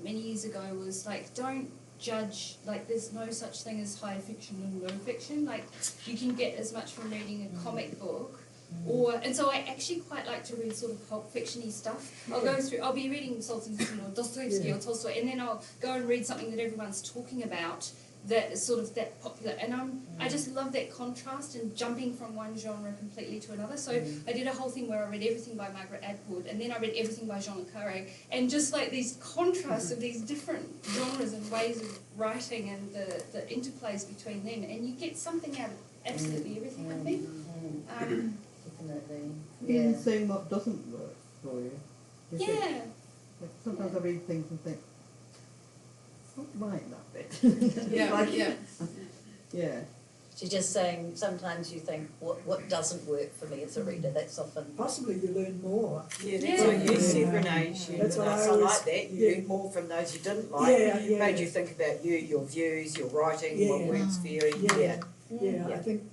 many years ago was like, don't judge, like there's no such thing as high fiction and low fiction. Like you can get as much from reading a comic book, and so I actually quite like to read sort of pulp fiction-y stuff. I'll be reading Solzhenitsyn or Dostoevsky or Tolstoy, and then I'll go and read something that everyone's talking about that is sort of that popular, and I just love that contrast and jumping from one genre completely to another. So I did a whole thing where I read everything by Margaret Atwood, and then I read everything by Jean Le Carré, and just like these contrasts of these different genres and ways of writing and the interplays between them, and you get something out of absolutely everything, I think.
Definitely.
Even seeing what doesn't work for you. You think,
Yeah.
like, sometimes I read things and think, it's not right, that bit. Yeah.
She's just saying sometimes you think what doesn't work for me as a reader. That's often
Possibly you learn more.
Yeah, that's what you said, Renée.
That's what I
I
always-
like that. You learned more from those you didn't like.
Yeah.
Made you think about you, your views, your writing, what works for you.
Yeah, I think,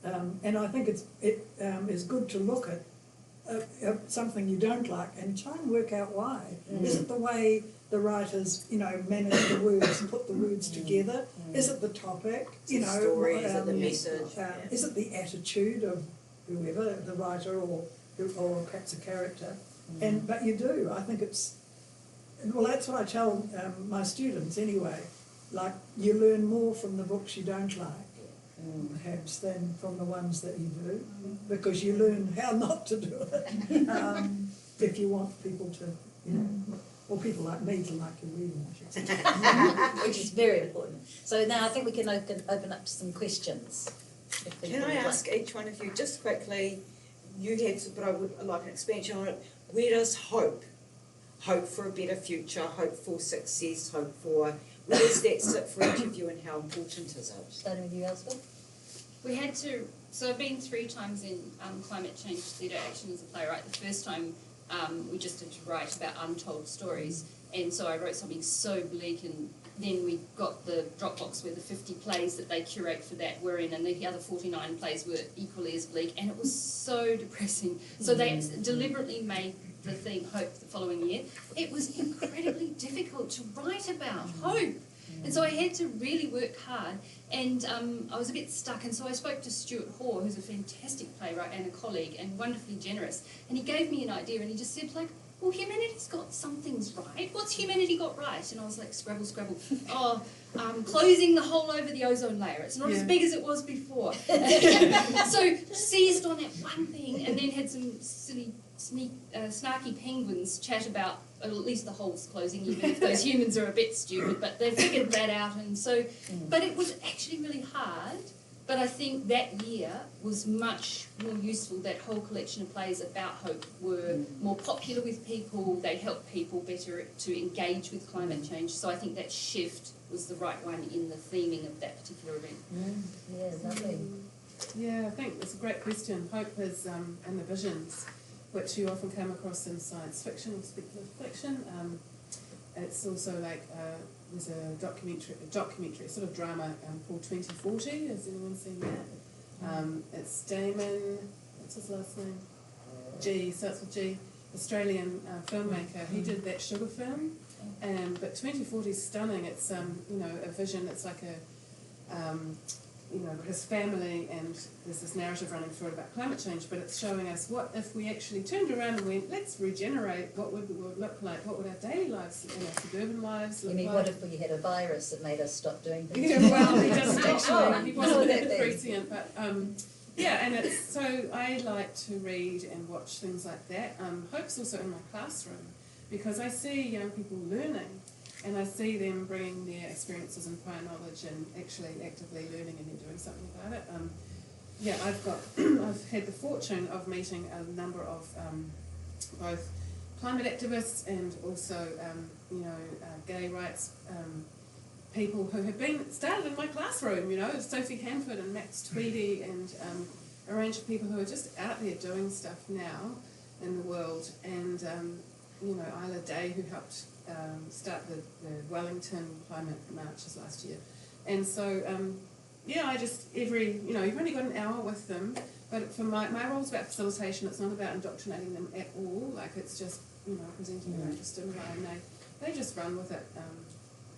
and I think it is good to look at something you don't like and try and work out why. Is it the way the writers, manage the words and put the words together? Is it the topic?
Is it the story? Is it the message?
Is it the attitude of whoever, the writer or perhaps a character? But you do. I think it's, well, that's what I tell my students anyway. Like, you learn more from the books you don't like, perhaps, than from the ones that you do, because you learn how not to do it. If you want people to, or people like me to like your reading, I should say.
which is very important. So now I think we can open up to some questions.
Can I ask each one of you, just quickly, you had, but I would like an expansion on it, where does hope for a better future, hope for success, where does that sit for each of you, and how important is it?
Starting with you, Elspeth.
We had to, so I've been 3 times in climate change theatre action as a playwright. The first time we just had to write about untold stories, and so I wrote something so bleak, and then we got the Dropbox where the 50 plays that they curate for that were in, and the other 49 plays were equally as bleak, and it was so depressing. So they deliberately made the theme hope the following year. It was incredibly difficult to write about hope. And so I had to really work hard, and I was a bit stuck, and so I spoke to Stuart Hoare, who's a fantastic playwright and a colleague and wonderfully generous, and he gave me an idea, and he just said, like, well, humanity's got some things right. What's humanity got right? And I was like, scrabble. Closing the hole over the ozone layer. It's not as big as it was before. So seized on that one thing, and then had some silly, snarky penguins chat about at least the hole's closing, even if those humans are a bit stupid, but they figured that out. And so, but it was actually really hard. But I think that year was much more useful. That whole collection of plays about hope were more popular with people. They helped people better to engage with climate change. So I think that shift was the right one in the theming of that particular event.
Yeah, lovely.
Yeah, I think it's a great question. Hope is in the visions, which you often come across in science fiction or speculative fiction. It's also like there's a documentary, sort of drama called 2040. Has anyone seen that? It's Damon. What's his last name? G. Starts with G. Australian filmmaker. He did that sugar film. But 2040 is stunning. It's you know, a vision. It's like a you know, his family, and there's this narrative running through it about climate change, but it's showing us what if we actually turned around and went, let's regenerate, what would the world look like, what would our daily lives, you know, suburban lives look
You mean,
like.
what if we had a virus that made us stop doing things?
Yeah, well, he doesn't actually, he wasn't
that
that prescient, but yeah, and it's, so I like to read and watch things like that. Hope's also in my classroom, because I see young people learning, and I see them bringing their experiences and prior knowledge and actually actively learning and then doing something about it. Yeah, I've had the fortune of meeting a number of both climate activists and also you know, gay rights people who have been started in my classroom. You know, Sophie Hanford and Max Tweedy and a range of people who are just out there doing stuff now in the world, and you know, Isla Day, who helped start the Wellington climate marches last year. And so, yeah, I just, you know, you've only got an hour with them, but for my role is about facilitation. It's not about indoctrinating them at all. Like, it's just, you know, presenting a range of stimuli, and they just run with it.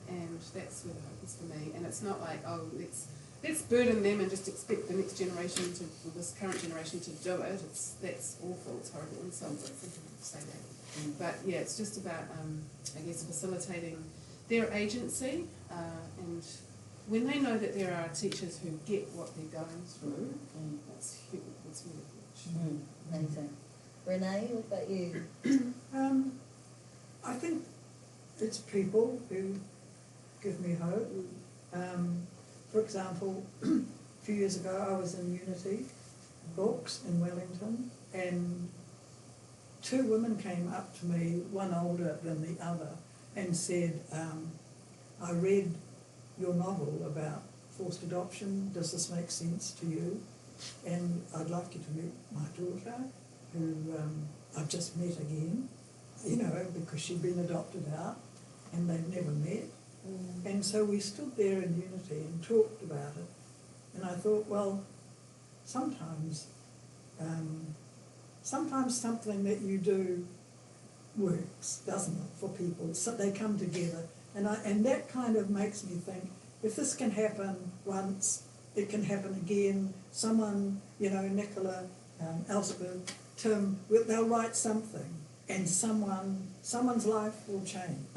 And that's where the hope is for me. And it's not like, oh, let's burden them and just expect the next generation this current generation to do it. That's awful. It's horrible insults. I think I have to say that. But yeah, it's just about, I guess, facilitating their agency, and when they know that there are teachers who get what they're going through, that's huge. It's really huge.
Amazing. Renee, what about you?
I think it's people who give me hope. For example, a few years ago I was in Unity Books in Wellington, and two women came up to me, one older than the other, and said, I read your novel about forced adoption, does this make sense to you? And I'd like you to meet my daughter, who I've just met again, you know, because she'd been adopted out and they'd never met. And so we stood there in Unity and talked about it, and I thought, well, sometimes something that you do works, doesn't it, for people? So they come together, and that kind of makes me think, if this can happen once, it can happen again. Someone, you know, Nicola, Elspeth, Tim, they'll write something, and someone's life will change.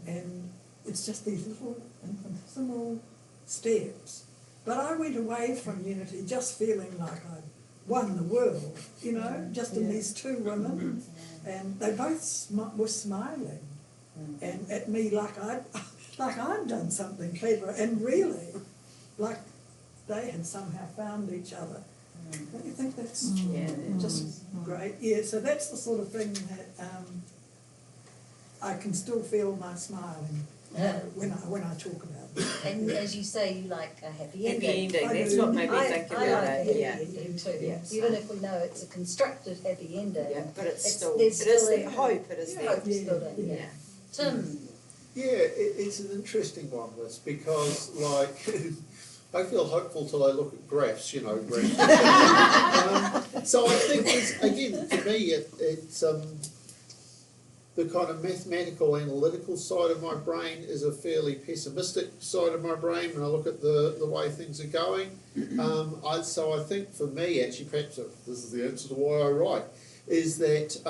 And it's just these little infinitesimal steps. But I went away from Unity just feeling like I'd won the world, you know, just in these two women, and they both were smiling and at me like I'd done something clever, and really like they had somehow found each other. Don't you think that's just great? Yeah, so that's the sort of thing that I can still feel my smiling when I talk about it.
And as you say, you like a happy ending.
Happy ending, that's what made me think
I
about
like
it.
happy
Yeah.
ending too.
Yes.
Even if we know it's a constructed happy ending.
Yeah, but it's
there's
still, it is
still
there, hope, it is there.
hope still there, yeah. Tim.
Yeah, it's an interesting one, this, because, like, I feel hopeful till I look at graphs, you know, graphs. So I think, again, to me, it's the kind of mathematical, analytical side of my brain is a fairly pessimistic side of my brain when I look at the way things are going. So I think for me, actually, perhaps this is the answer to why I write, is that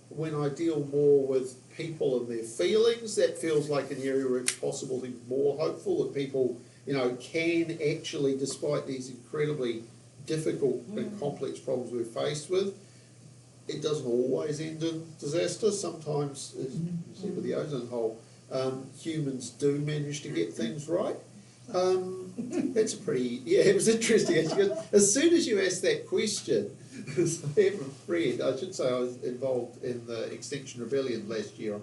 when I deal more with people and their feelings, that feels like an area where it's possible to be more hopeful, that people, you know, can actually, despite these incredibly difficult and complex problems we're faced with, it doesn't always end in disaster. Sometimes, as you see with the ozone hole, humans do manage to get things right. That's a pretty, it was interesting actually, because as soon as you asked that question, I have a friend, I should say I was involved in the Extinction Rebellion last year. I'm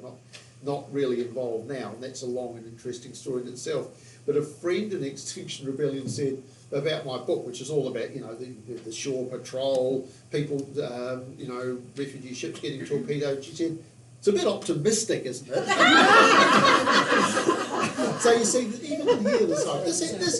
not really involved now, and that's a long and interesting story in itself. But a friend in Extinction Rebellion said, about my book, which is all about, you know, the shore patrol, people, you know, refugee ships getting torpedoed, she said, it's a bit optimistic, isn't it? So you see, even here, this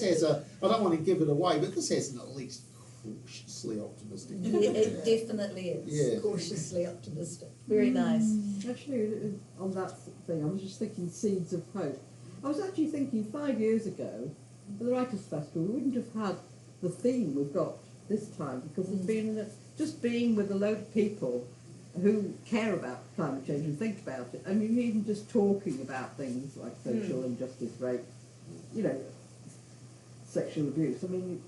has a, I don't want to give it away, but this has an at least cautiously optimistic.
Yeah, it definitely is.
Yeah.
Cautiously optimistic. Very nice.
Actually, on that thing, I was just thinking seeds of hope. I was actually thinking 5 years ago, for the Writers' Festival, we wouldn't have had the theme we've got this time, because it's been just being with a load of people who care about climate change and think about it. I mean, even just talking about things like social injustice, rape, you know, sexual abuse. I mean,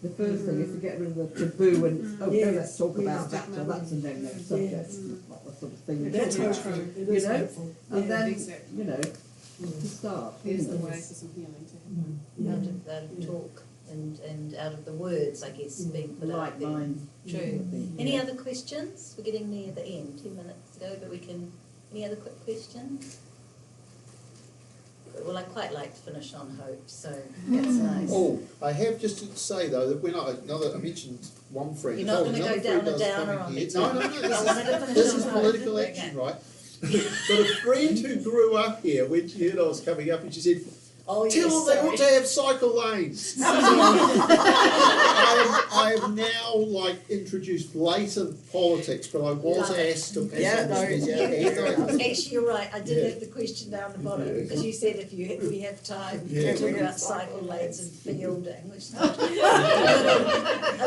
the first thing is to get rid of the taboo and, no, let's talk about that, so that's a no-no subject. It's not the sort of thing
That's
you
hopeful. It
you
is
know,
hopeful.
and then,
exactly.
you know, to start.
Here's the way for some healing to happen.
Out of talk and out of the words, I guess, being put out
Like
there.
mine.
True. Any other questions? We're getting near the end, 10 minutes to go, but we can, any other quick questions? Well, I quite like to finish on hope, so that's nice.
Oh, I have just to say though that when I mentioned one friend.
You're not going to go down a downer on me.
No,
I wanted to finish
this
on
is
hope.
political
Okay.
action, right? But a friend who grew up here, when she heard I was coming up, and she said,
Oh, yes,
"Tell them they
sorry.
ought to have cycle lanes." So I have now like introduced blatant politics, but I was
Love it.
asked to.
Actually, you're right. I did
Yeah.
have the question down the bottom
Yeah.
because you said if we have time
Yeah.
to talk about cycle lanes and fielding, which is a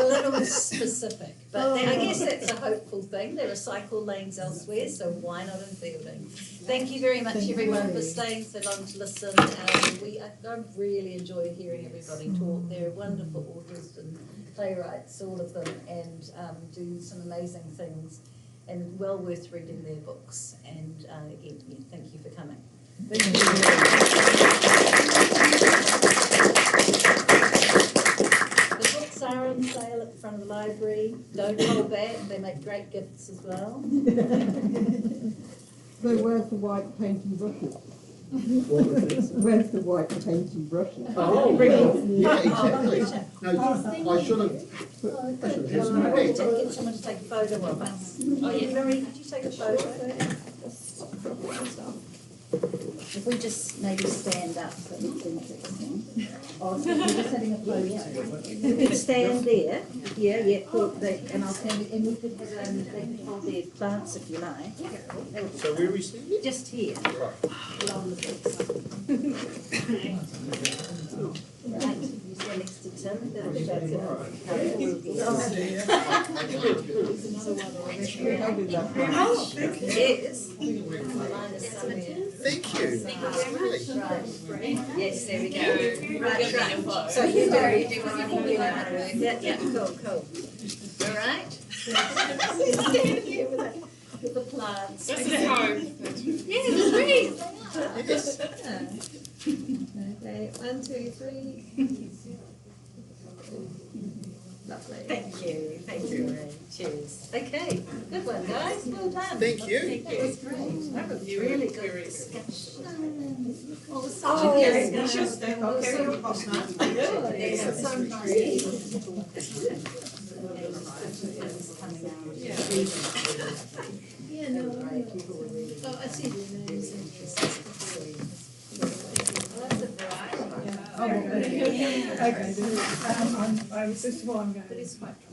little specific. But I guess that's a hopeful thing. There are cycle lanes elsewhere, so why not in fielding? Thank you very much, everyone, for staying so long to listen. I really enjoy hearing everybody talk. They're wonderful authors and playwrights, all of them, and do some amazing things, and well worth reading their books. And again, thank you for coming.
Thank you.
The books are on sale at the front of the library. Don't hold back. They make great gifts as well.
So where's the white painting brushes?
What was this?
Where's the white painting brushes?
Oh,
Bring
well,
them.
yeah, exactly. No, I should have.
Get someone to take a photo of us. Oh yeah, Marie, could you take a photo? If we just maybe stand up, that looks interesting. Oh, so we're just having a photo. You can stand there, and I'll stand, and we could have, they can hold their plants if you like.
So where are we standing?
Just here. Along the backside. Right, you stand next to Tim, that'll show you how all of these are. Yes. Mine is somewhere.
Thank you.
Right. Yes, there we go. Right. So you do what you want. Yeah, cool. All right. Stand here with the plants.
This is hope.
Yeah, the trees.
Yes.
Okay, 1, 2, 3. Lovely. Thank you. Cheers. Okay, good one, guys. Well done.
Thank you.
That was great. That was really good discussion. Oh, it was such
Oh,
a
yes,
good
you should
discussion.
stay. Okay, you're boss now.
Yes, so nice. Yeah, no, people were really. Oh, I see.
Okay, first of all, I'm going.